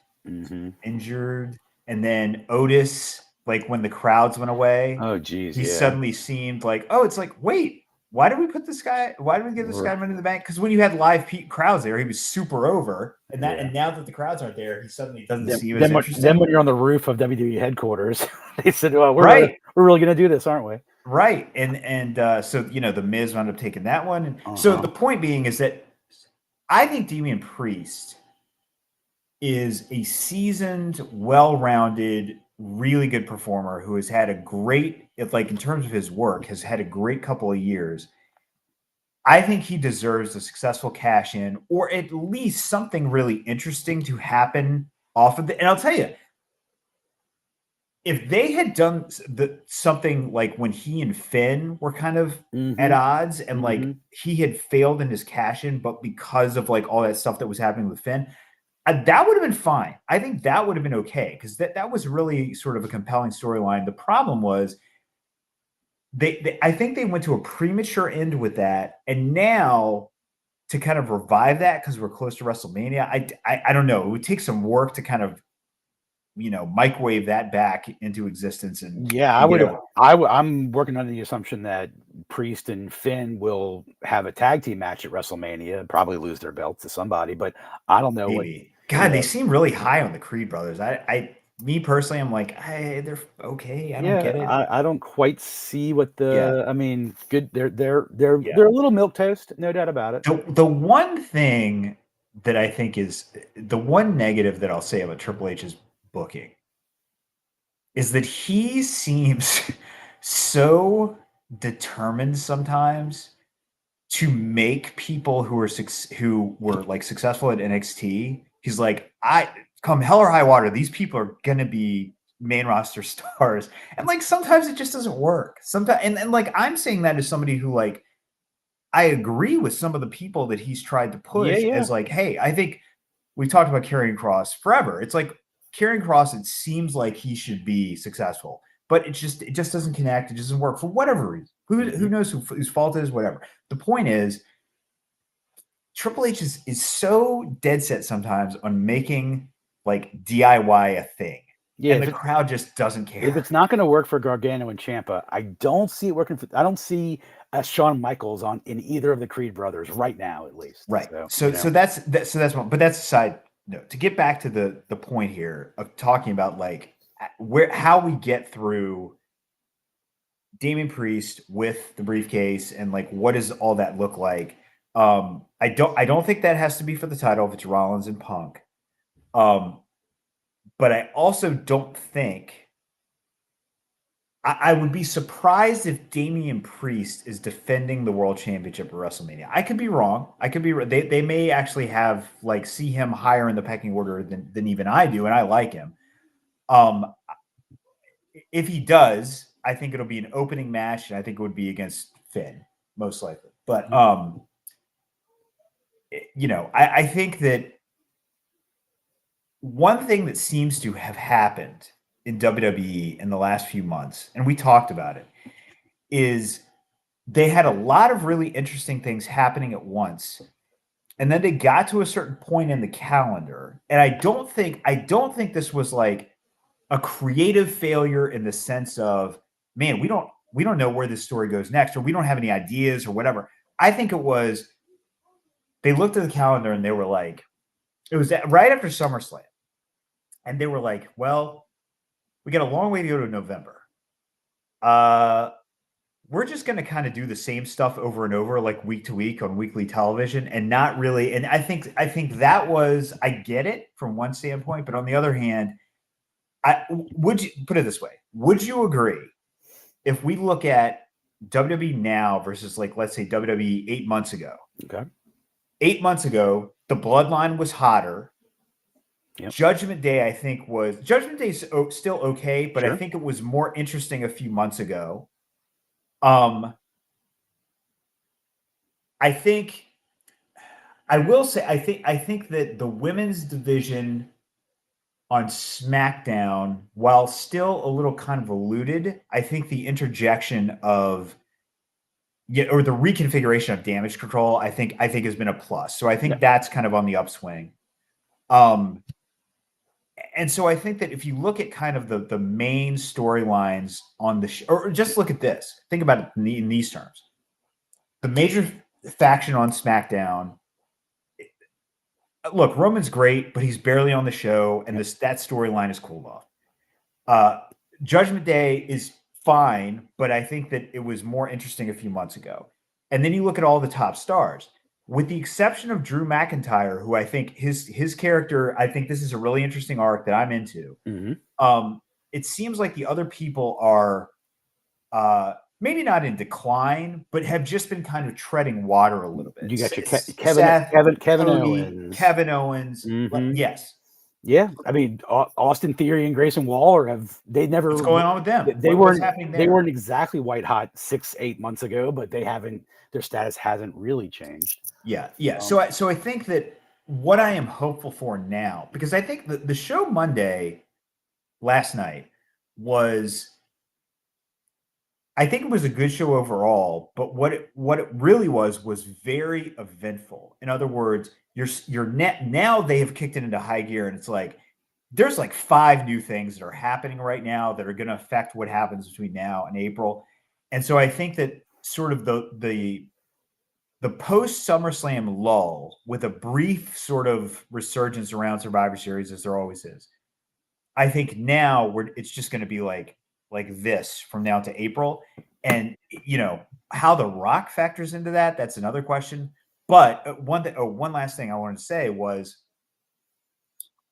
injured. And then Otis, like when the crowds went away, geez, he suddenly seemed like, it's like, wait, why did we give this guy Money in the Bank? Because when you had live crowds there, he was super over. And now that the crowds aren't there, he suddenly doesn't seem as interesting. Then when you're on the roof of WWE headquarters, they said, "Well, we're really going to do this, aren't we?" Right. And so the Miz wound up taking that one. And so the point being is that I think Damian Priest is a seasoned, well-rounded, really good performer who has had a great, like in terms of his work, has had a great couple of years. I think he deserves a successful cash in, or at least something really interesting to happen off of it. And I'll tell you, if they had done something like when he and Finn were kind of at odds and like he had failed in his cash in, but because of like all that stuff that was happening with Finn, that would have been fine. I think that would have been okay because that was really sort of a compelling storyline. The problem was I think they went to a premature end with that, and now to kind of revive that because we're close to WrestleMania, I don't know. It would take some work to kind of microwave that back into existence. And I'm working under the assumption that Priest and Finn will have a tag team match at WrestleMania and probably lose their belts to somebody, but I don't know. Maybe. They seem really high on the Creed brothers. Me personally, I'm like, they're okay. I don't get it. I don't quite see what I mean, good. They're a little milquetoast, no doubt about it. The one thing that I think is the one negative that I'll say about Triple H's booking is that he seems so determined sometimes to make people who were like successful at NXT. He's like, I come hell or high water, these people are gonna be main roster stars, and like sometimes it just doesn't work. Sometimes, and like I'm saying that as somebody who like I agree with some of the people that he's tried to push as like, hey, I think we talked about Karrion Kross forever. It's like Karrion Kross, it seems like he should be successful, but it just doesn't connect. It doesn't work for whatever reason. Who knows whose fault it is, whatever. The point is, Triple H is so dead set sometimes on making like DIY a thing. Yeah, and the crowd just doesn't care. If it's not going to work for Gargano and Ciampa, I don't see it working I don't see Shawn Michaels in either of the Creed brothers right now, at least. Right. So that's one. But that's a side note. To get back to the point here of talking about like how we get through Damian Priest with the briefcase and like what does all that look like? I don't think that has to be for the title if it's Rollins and Punk. But I also don't think I would be surprised if Damian Priest is defending the World Championship at WrestleMania. I could be wrong. They may actually have like see him higher in the pecking order than even I do, and I like him. If he does, I think it'll be an opening match, and I think it would be against Finn, most likely. But I think that one thing that seems to have happened in WWE in the last few months, and we talked about it, is they had a lot of really interesting things happening at once. And then they got to a certain point in the calendar. And I don't think this was like a creative failure in the sense of, man, we don't know where this story goes next, or we don't have any ideas or whatever. I think it was they looked at the calendar and they were like, it was right after SummerSlam. And they were like, well, we got a long way to go to November. We're just going to kind of do the same stuff over and over, like week to week on weekly television, and not really. And I think that was, I get it from one standpoint, but on the other hand, would you put it this way? Would you agree if we look at WWE now versus like, let's say WWE 8 months ago? Okay. 8 months ago, the bloodline was hotter. Yep. Judgment Day, I think Judgment Day is still okay, but I Sure. think it was more interesting a few months ago. I think I will say I think that the women's division on SmackDown, while still a little convoluted, I think the interjection of or the reconfiguration of Damage Control, I think has been a plus. So I think Yep. that's kind of on the upswing. And so I think that if you look at kind of the main storylines on the show, or just look at this, think about it in these terms. The major faction on SmackDown, look, Roman's great, but he's barely on the show, and Yep. that storyline is cooled off. Judgment Day is fine, but I think that it was more interesting a few months ago. And then you look at all the top stars, with the exception of Drew McIntyre, who I think his character, I think this is a really interesting arc that I'm into. Mm-hmm. It seems like the other people are maybe not in decline, but have just been kind of treading water a little bit. You got your Seth, Kevin Cody, Owens. Kevin Owens. Mm-hmm. Yes. Yeah, I mean, Austin Theory and Grayson Waller never. What's going on with them? What's happening there? They weren't exactly white hot 6-8 months ago, but their status hasn't really changed. Yeah. So I think that what I am hopeful for now, because I think the show Monday last night was, I think it was a good show overall, but what it really was very eventful. In other words, you're now they have kicked it into high gear, and it's like there's like 5 new things that are happening right now that are going to affect what happens between now and April. And so I think that sort of the post SummerSlam lull with a brief sort of resurgence around Survivor Series, as there always is. I think now it's just going to be like this from now to April. And, how The Rock factors into that, that's another question. But one last thing I wanted to say was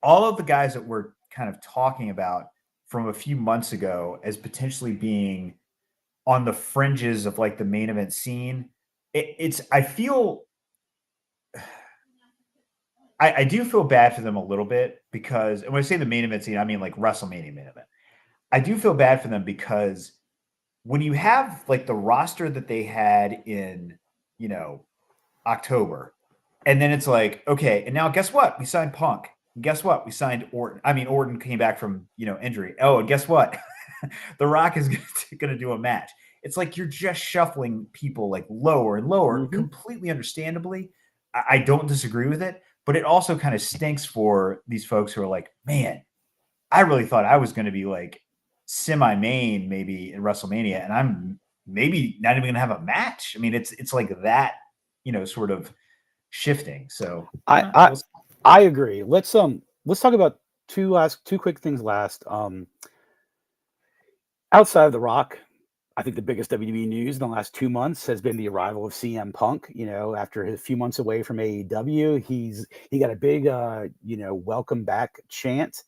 all of the guys that we're kind of talking about from a few months ago as potentially being on the fringes of like the main event scene. I do feel bad for them a little bit because, and when I say the main event scene, I mean like WrestleMania main event. I do feel bad for them because when you have like the roster that they had in, October, and then it's like, okay, and now guess what? We signed Punk. And guess what? We signed Orton. I mean, Orton came back from, injury. Oh, and guess what? The Rock is going to do a match. It's like you're just shuffling people like lower and lower, completely understandably. I don't disagree with it, but it also kind of stinks for these folks who are like, man, I really thought I was going to be like semi-main maybe in WrestleMania, and I'm maybe not even going to have a match. I mean, it's like that, sort of shifting. So I agree. Let's talk about two quick things last. Outside of The Rock, I think the biggest WWE news in the last 2 months has been the arrival of CM Punk. After a few months away from AEW, he got a big welcome back chant.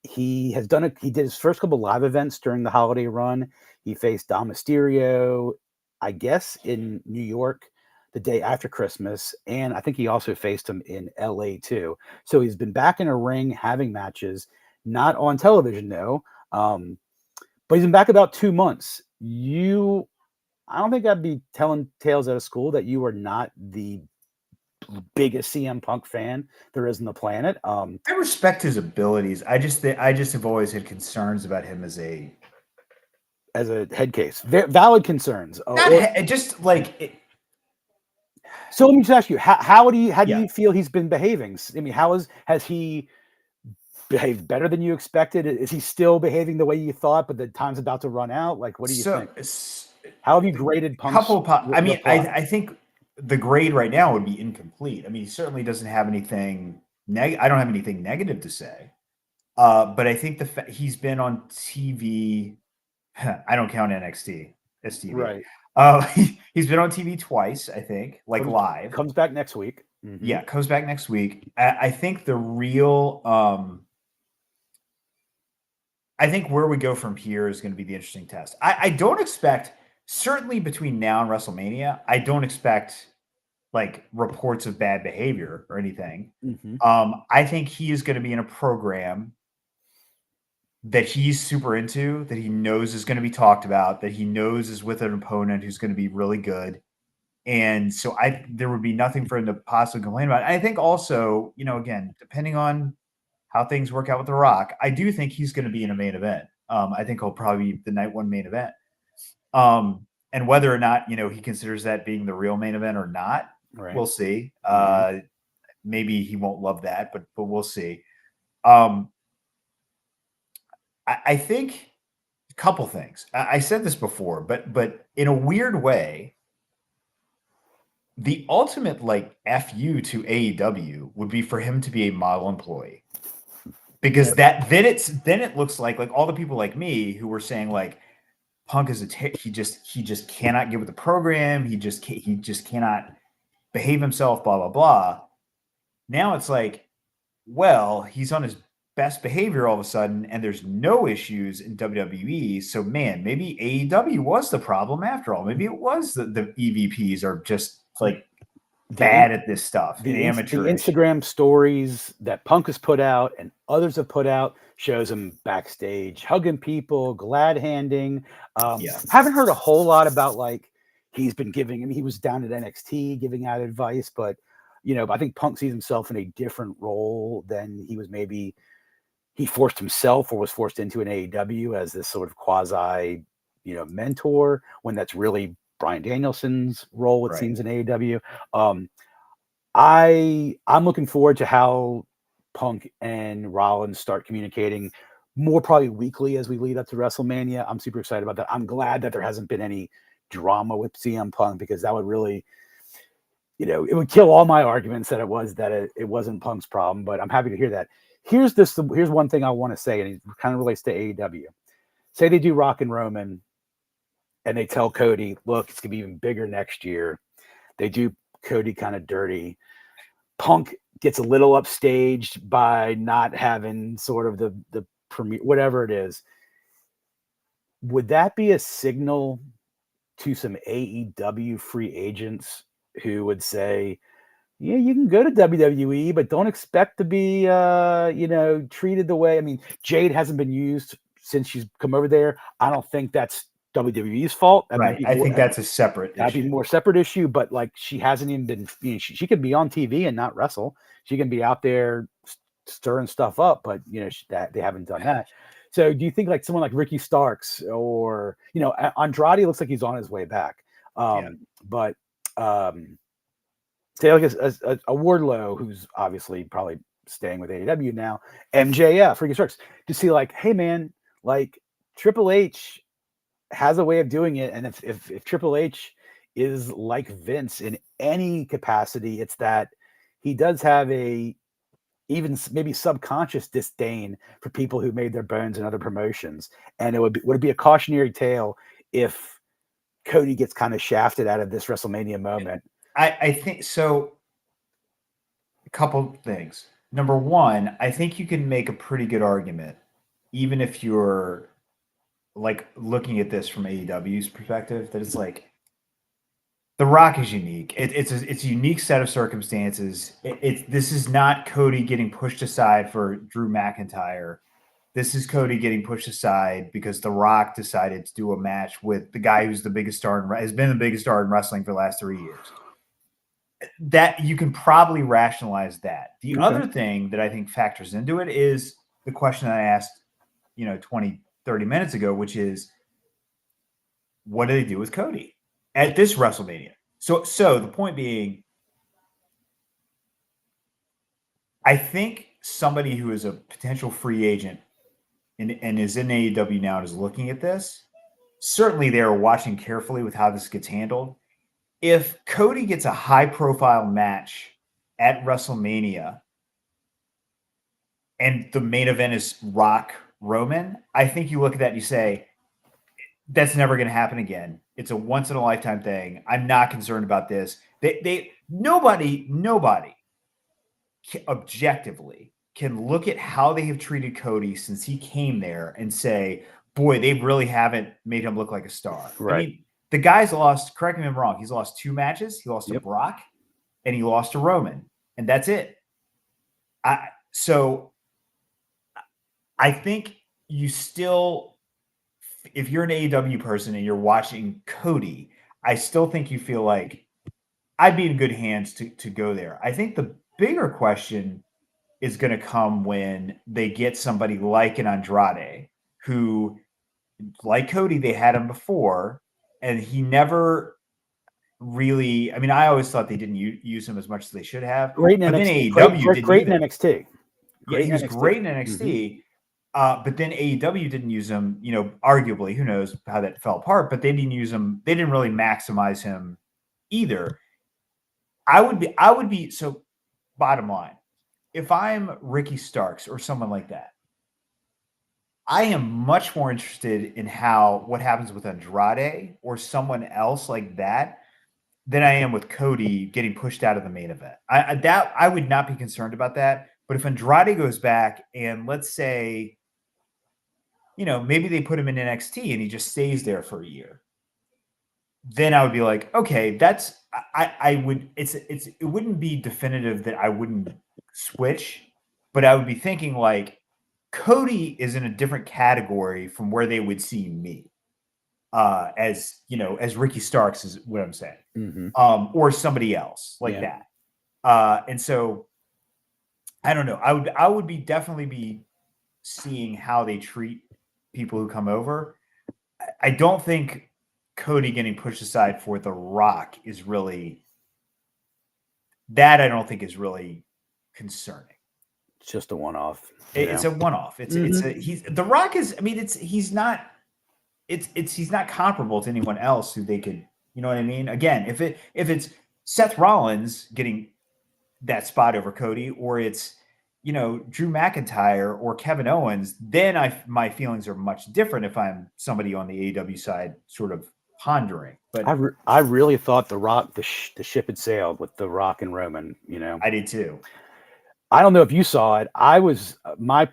He did his first couple live events during the holiday run. He faced Dom Mysterio, I guess, in New York the day after Christmas, and I think he also faced him in LA too. So he's been back in a ring having matches, not on television though. But he's been back about 2 months. I don't think I'd be telling tales out of school that you are not the biggest CM Punk fan there is on the planet. I respect his abilities. I just have always had concerns about him as a head case. Valid concerns. Just like it. So let me just ask you, how do you feel he's been behaving? I mean, has he behaved better than you expected? Is he still behaving the way you thought, but the time's about to run out? Like, what do you think? How have you graded Punk's? I think the grade right now would be incomplete. I mean, he certainly doesn't have anything I don't have anything negative to say. But I think he's been on TV. I don't count NXT as TV. Right. He's been on TV twice, I think, live. Comes back next week. Mm-hmm. Yeah, comes back next week. I think the real I think where we go from here is going to be the interesting test. I don't expect, certainly between now and WrestleMania, I don't expect like reports of bad behavior or anything. Mm-hmm. I think he is going to be in a program that he's super into, that he knows is going to be talked about, that he knows is with an opponent who's going to be really good. And so there would be nothing for him to possibly complain about. I think also, again, depending on how things work out with The Rock, I do think he's going to be in a main event. I think he'll probably be the night one main event. And whether or not, he considers that being the real main event or not, Right. we'll see. Mm-hmm. Maybe he won't love that, but we'll see. I think a couple things. I said this before, but in a weird way, the ultimate like FU to AEW would be for him to be a model employee. Because then it looks like all the people like me who were saying like Punk is he just cannot get with the program, he just cannot behave himself, blah blah blah. Now it's like, well, he's on his best behavior all of a sudden, and there's no issues in WWE. So, man, maybe AEW was the problem after all. Maybe it was the EVPs are just like bad at this stuff. The amateurish. Instagram stories that Punk has put out and others have put out shows him backstage hugging people, glad handing. Haven't heard a whole lot about like he's been giving. I mean, he was down at NXT giving out advice, but I think Punk sees himself in a different role than he was maybe. He forced himself or was forced into an AEW as this sort of quasi, mentor when that's really Bryan Danielson's role. It seems in AEW. I'm looking forward to how Punk and Rollins start communicating more probably weekly as we lead up to WrestleMania. I'm super excited about that. I'm glad that there hasn't been any drama with CM Punk because that would really, it would kill all my arguments that it wasn't Punk's problem. But I'm happy to hear that. Here's one thing I want to say, and it kind of relates to AEW. Say they do Rock and Roman, and they tell Cody, look, it's gonna be even bigger next year. They do Cody kind of dirty. Punk gets a little upstaged by not having sort of the premiere, whatever it is. Would that be a signal to some AEW free agents who would say, yeah, you can go to WWE, but don't expect to be, treated the way. I mean, Jade hasn't been used since she's come over there. I don't think that's WWE's fault. Right. I think that's a separate issue. That'd be more separate issue, but like she hasn't even been, she could be on TV and not wrestle. She can be out there stirring stuff up, but, that they haven't done that. So do you think like someone like Ricky Starks or, Andrade looks like he's on his way back. But say like a Wardlow, who's obviously probably staying with AEW now, MJF, Ricky Starks, to see like, hey man, like Triple H has a way of doing it, and if Triple H is like Vince in any capacity, it's that he does have a even maybe subconscious disdain for people who made their bones in other promotions, and would it be a cautionary tale if Cody gets kind of shafted out of this WrestleMania moment? I think so. A couple things. Number one, I think you can make a pretty good argument, even if you're like looking at this from AEW's perspective, that it's like The Rock is unique. It's a unique set of circumstances. This is not Cody getting pushed aside for Drew McIntyre. This is Cody getting pushed aside because The Rock decided to do a match with the guy who's the biggest star has been the biggest star in wrestling for the last 3 years. That you can probably rationalize that. The other thing that I think factors into it is the question I asked, 20, 30 minutes ago, which is, what do they do with Cody at this WrestleMania? So the point being, I think somebody who is a potential free agent and is in AEW now and is looking at this, certainly they're watching carefully with how this gets handled. If Cody gets a high-profile match at WrestleMania and the main event is Rock Roman, I think you look at that and you say, that's never going to happen again. It's a once-in-a-lifetime thing. I'm not concerned about this. Nobody objectively can look at how they have treated Cody since he came there and say, boy, they really haven't made him look like a star. Right. I mean, the guy's lost, correct me if I'm wrong, he's lost 2 matches. He lost to Brock and he lost to Roman, and that's it. So I think you still, if you're an AEW person and you're watching Cody, I still think you feel like I'd be in good hands to go there. I think the bigger question is going to come when they get somebody like an Andrade who, like Cody, they had him before, and he never really. I mean, I always thought they didn't use him as much as they should have. Great in But then NXT. AEW didn't Great in either. NXT. Yeah, he was great in NXT. But then AEW didn't use him, arguably, who knows how that fell apart, but they didn't use him. They didn't really maximize him either. I would be, so bottom line, if I'm Ricky Starks or someone like that, I am much more interested in what happens with Andrade or someone else like that than I am with Cody getting pushed out of the main event. I would not be concerned about that. But if Andrade goes back and let's say, maybe they put him in NXT and he just stays there for a year, then I would be like, okay, it wouldn't be definitive that I wouldn't switch, but I would be thinking like Cody is in a different category from where they would see me, as Ricky Starks is what I'm saying, or somebody else like that. And so I don't know. I would definitely be seeing how they treat people who come over. I don't think Cody getting pushed aside for The Rock is really that. I don't think is really concerning. It's just a one-off. It's a one-off. He's The Rock is. I mean, he's not comparable to anyone else who they could. You know what I mean? Again, if it's Seth Rollins getting that spot over Cody, or it's Drew McIntyre or Kevin Owens, then my feelings are much different if I'm somebody on the AEW side sort of pondering. But I really thought The Rock, the ship had sailed with The Rock and Roman. I did too. I don't know if you saw it. I was my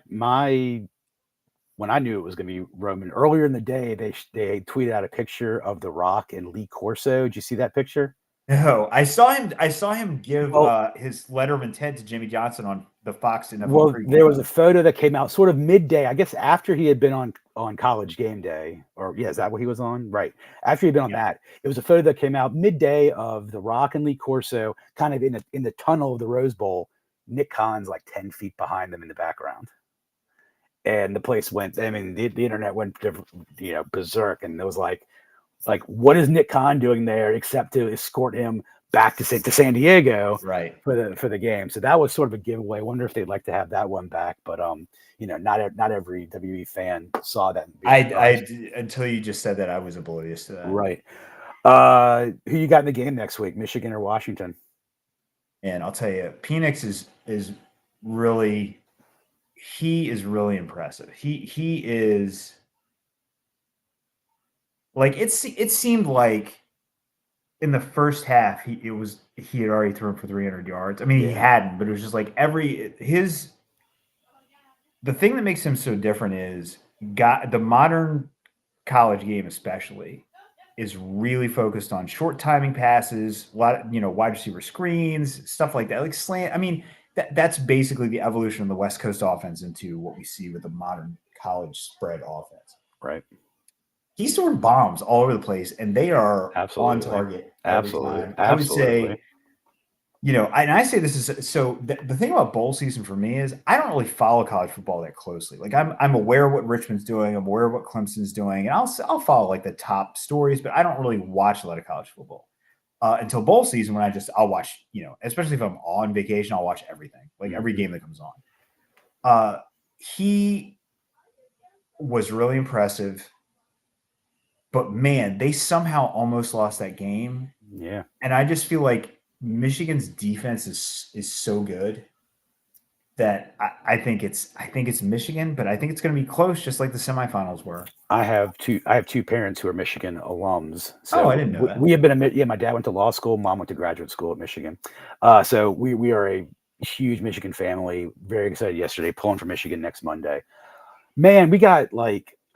when I knew it was going to be Roman earlier in the day. They tweeted out a picture of The Rock and Lee Corso. Did you see that picture? No, I saw him give his letter of intent to Jimmy Johnson on the Fox NFL. Well, there was a photo that came out sort of midday, I guess, after he had been on College Game Day, or is that what he was on? Right. After he'd been on that, it was a photo that came out midday of The Rock and Lee Corso kind of in the tunnel of the Rose Bowl. Nick Khan's like 10 feet behind them in the background. And the place went, I mean, the internet went, berserk. And it was like, what is Nick Khan doing there except to escort him back to San Diego, right, for the game? So that was sort of a giveaway. I wonder if they'd like to have that one back, but not every WWE fan saw that. Until you just said that, I was oblivious to that. Right. Who you got in the game next week, Michigan or Washington? And I'll tell you, Penix is really impressive. He is. Like it seemed like in the first half he had already thrown for 300 yards. I mean, he hadn't, but it was just like the thing that makes him so different is the modern college game especially is really focused on short timing passes, a lot of, wide receiver screens, stuff like that, like slant. I mean, that's basically the evolution of the West Coast offense into what we see with the modern college spread offense. Right. He's throwing bombs all over the place, and they are on target every time. I would say, and I say this is so. The thing about bowl season for me is I don't really follow college football that closely. Like I'm aware of what Richmond's doing, I'm aware of what Clemson's doing, and I'll follow like the top stories, but I don't really watch a lot of college football until bowl season when I'll watch. Especially if I'm on vacation, I'll watch everything, like every game that comes on. He was really impressive. But man, they somehow almost lost that game. Yeah. And I just feel like Michigan's defense is so good that I think it's Michigan, but I think it's going to be close, just like the semifinals were. I have two parents who are Michigan alums. So I didn't know that. We have been my dad went to law school, mom went to graduate school at Michigan. So we are a huge Michigan family. Very excited yesterday, pulling for Michigan next Monday. Man, we got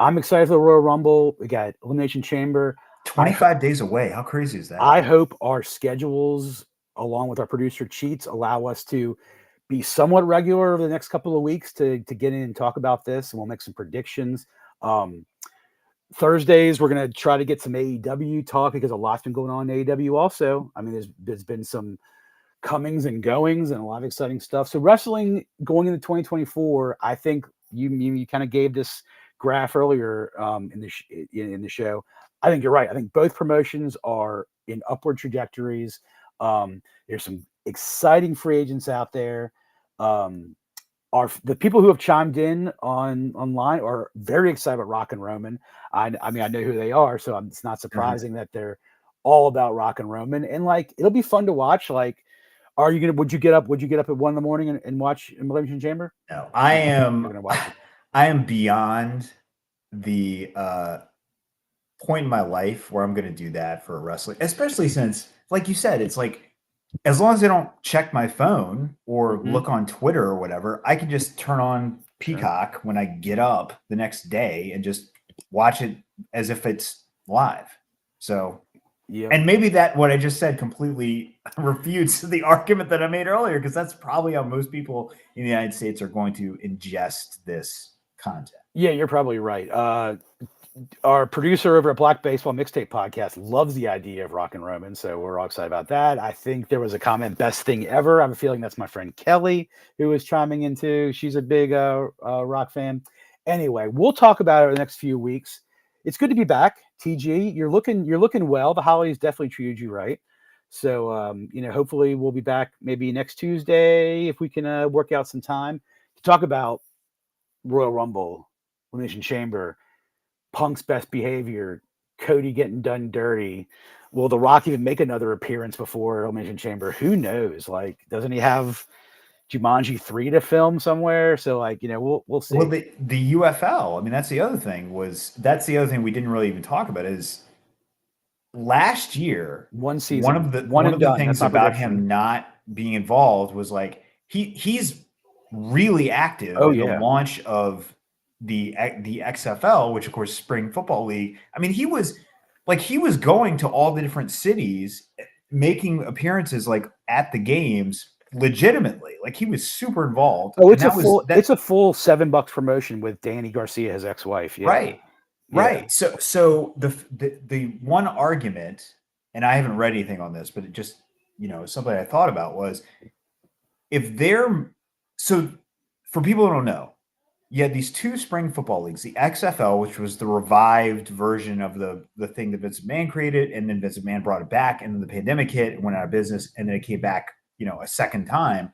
I'm excited for the Royal Rumble. We got Elimination Chamber. 25 days away. How crazy is that? I hope our schedules along with our producer Cheats, allow us to be somewhat regular over the next couple of weeks to get in and talk about this, and we'll make some predictions. Thursdays, we're going to try to get some AEW talk because a lot's been going on in AEW also. I mean, there's been some comings and goings and a lot of exciting stuff. So wrestling going into 2024, I think you kind of gave this graph earlier in the show. I think you're right. I think both promotions are in upward trajectories. There's some exciting free agents out there. Are the people who have chimed in online are very excited about Rock and Roman. I mean, I know who they are, so it's not surprising that they're all about Rock and Roman. And like, it'll be fun to watch. Like, would you get up at 1 a.m. and watch Elimination Chamber? No, I am beyond the point in my life where I'm going to do that for wrestling, especially since, like you said, it's like, as long as I don't check my phone or look on Twitter or whatever, I can just turn on Peacock when I get up the next day and just watch it as if it's live. So, and maybe that what I just said completely refutes the argument that I made earlier, because that's probably how most people in the United States are going to ingest this content. Yeah, you're probably right. Our producer over at Black Baseball Mixtape Podcast loves the idea of Rock and Roman, so we're all excited about that. I think there was a comment, best thing ever. I have a feeling that's my friend Kelly who was chiming in too. She's a big rock fan. Anyway, we'll talk about it in the next few weeks. It's good to be back, TG. You're looking well. The holidays definitely treated you right. So hopefully we'll be back maybe next Tuesday if we can work out some time to talk about Royal Rumble, Elimination Chamber, Punk's best behavior, Cody getting done dirty. Will The Rock even make another appearance before Elimination Chamber? Who knows? Like, doesn't he have Jumanji 3 to film somewhere? So, like, we'll see. Well, the UFL, I mean, that's the other thing we didn't really even talk about is last year, one season, one of the things about him not being involved was like he's really active in the launch of the XFL, which of course Spring Football League. I mean, he was going to all the different cities, making appearances like at the games legitimately. Like, he was super involved. Oh, it's a full $7 promotion with Danny Garcia, his ex-wife. Yeah. Right. Yeah. Right. So the one argument, and I haven't read anything on this, but it just, something I thought about was for people who don't know, you had these two spring football leagues, the XFL, which was the revived version of the thing that Vince McMahon created, and then Vince McMahon brought it back, and then the pandemic hit and went out of business, and then it came back, a second time.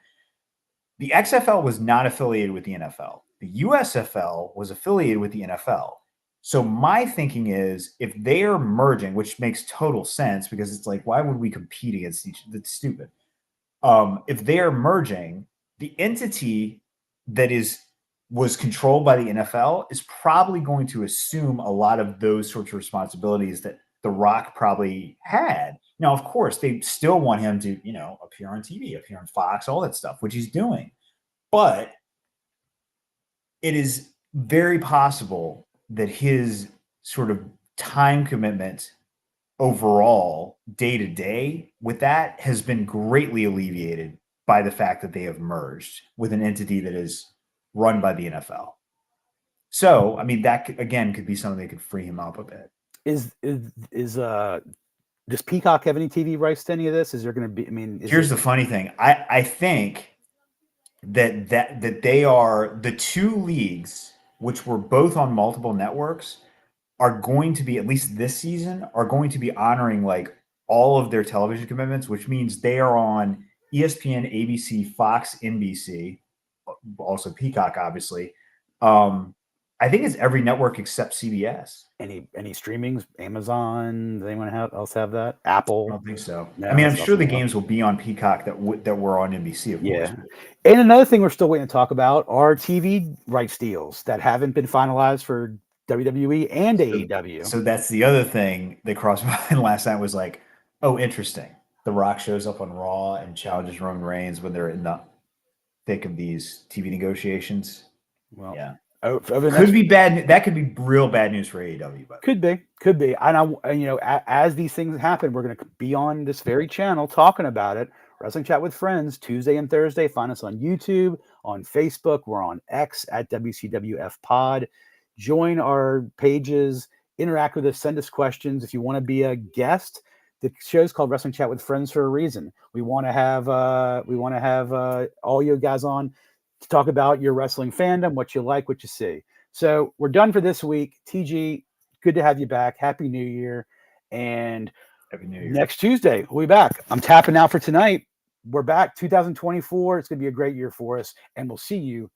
The XFL was not affiliated with the NFL. The USFL was affiliated with the NFL. So my thinking is, if they are merging, which makes total sense because it's like, why would we compete against each other? That's stupid. If they are merging, the entity that was controlled by the NFL is probably going to assume a lot of those sorts of responsibilities that The Rock probably had. Now, of course, they still want him to, appear on TV, appear on Fox, all that stuff, which he's doing. But it is very possible that his sort of time commitment overall, day to day, with that has been greatly alleviated by the fact that they have merged with an entity that is run by the NFL. So, I mean, that again could be something that could free him up a bit. Does Peacock have any TV rights to any of this? Is there going to be? I mean, here's the funny thing. I think that they are the two leagues, which were both on multiple networks, are going to be, at least this season, are going to be honoring like all of their television commitments, which means they are on ESPN, ABC, Fox, NBC, also Peacock, obviously. I think it's every network except CBS. Any streamings? Amazon? Does anyone else have that? Apple? I don't think so. No, I mean, I'm sure the games will be on Peacock that were on NBC, of course. And another thing we're still waiting to talk about are TV rights deals that haven't been finalized for WWE and AEW. So that's the other thing that crossed my mind last night was like, oh, interesting. The Rock shows up on Raw and challenges Roman Reigns when they're in the thick of these TV negotiations. Well, yeah. Could be bad. That could be real bad news for AEW. But could be. And as these things happen, we're going to be on this very channel talking about it Wrestling Chat with Friends, Tuesday and Thursday. Find us on YouTube, on Facebook. We're on X at WCWF Pod. Join our pages, interact with us, send us questions. If you want to be a guest, the show's called Wrestling Chat with Friends for a reason. We want to have all you guys on to talk about your wrestling fandom, what you like, what you see. So we're done for this week. TG, good to have you back. Happy New Year. And Happy New Year. next Tuesday, we'll be back. I'm tapping out for tonight. We're back 2024. It's going to be a great year for us. And we'll see you next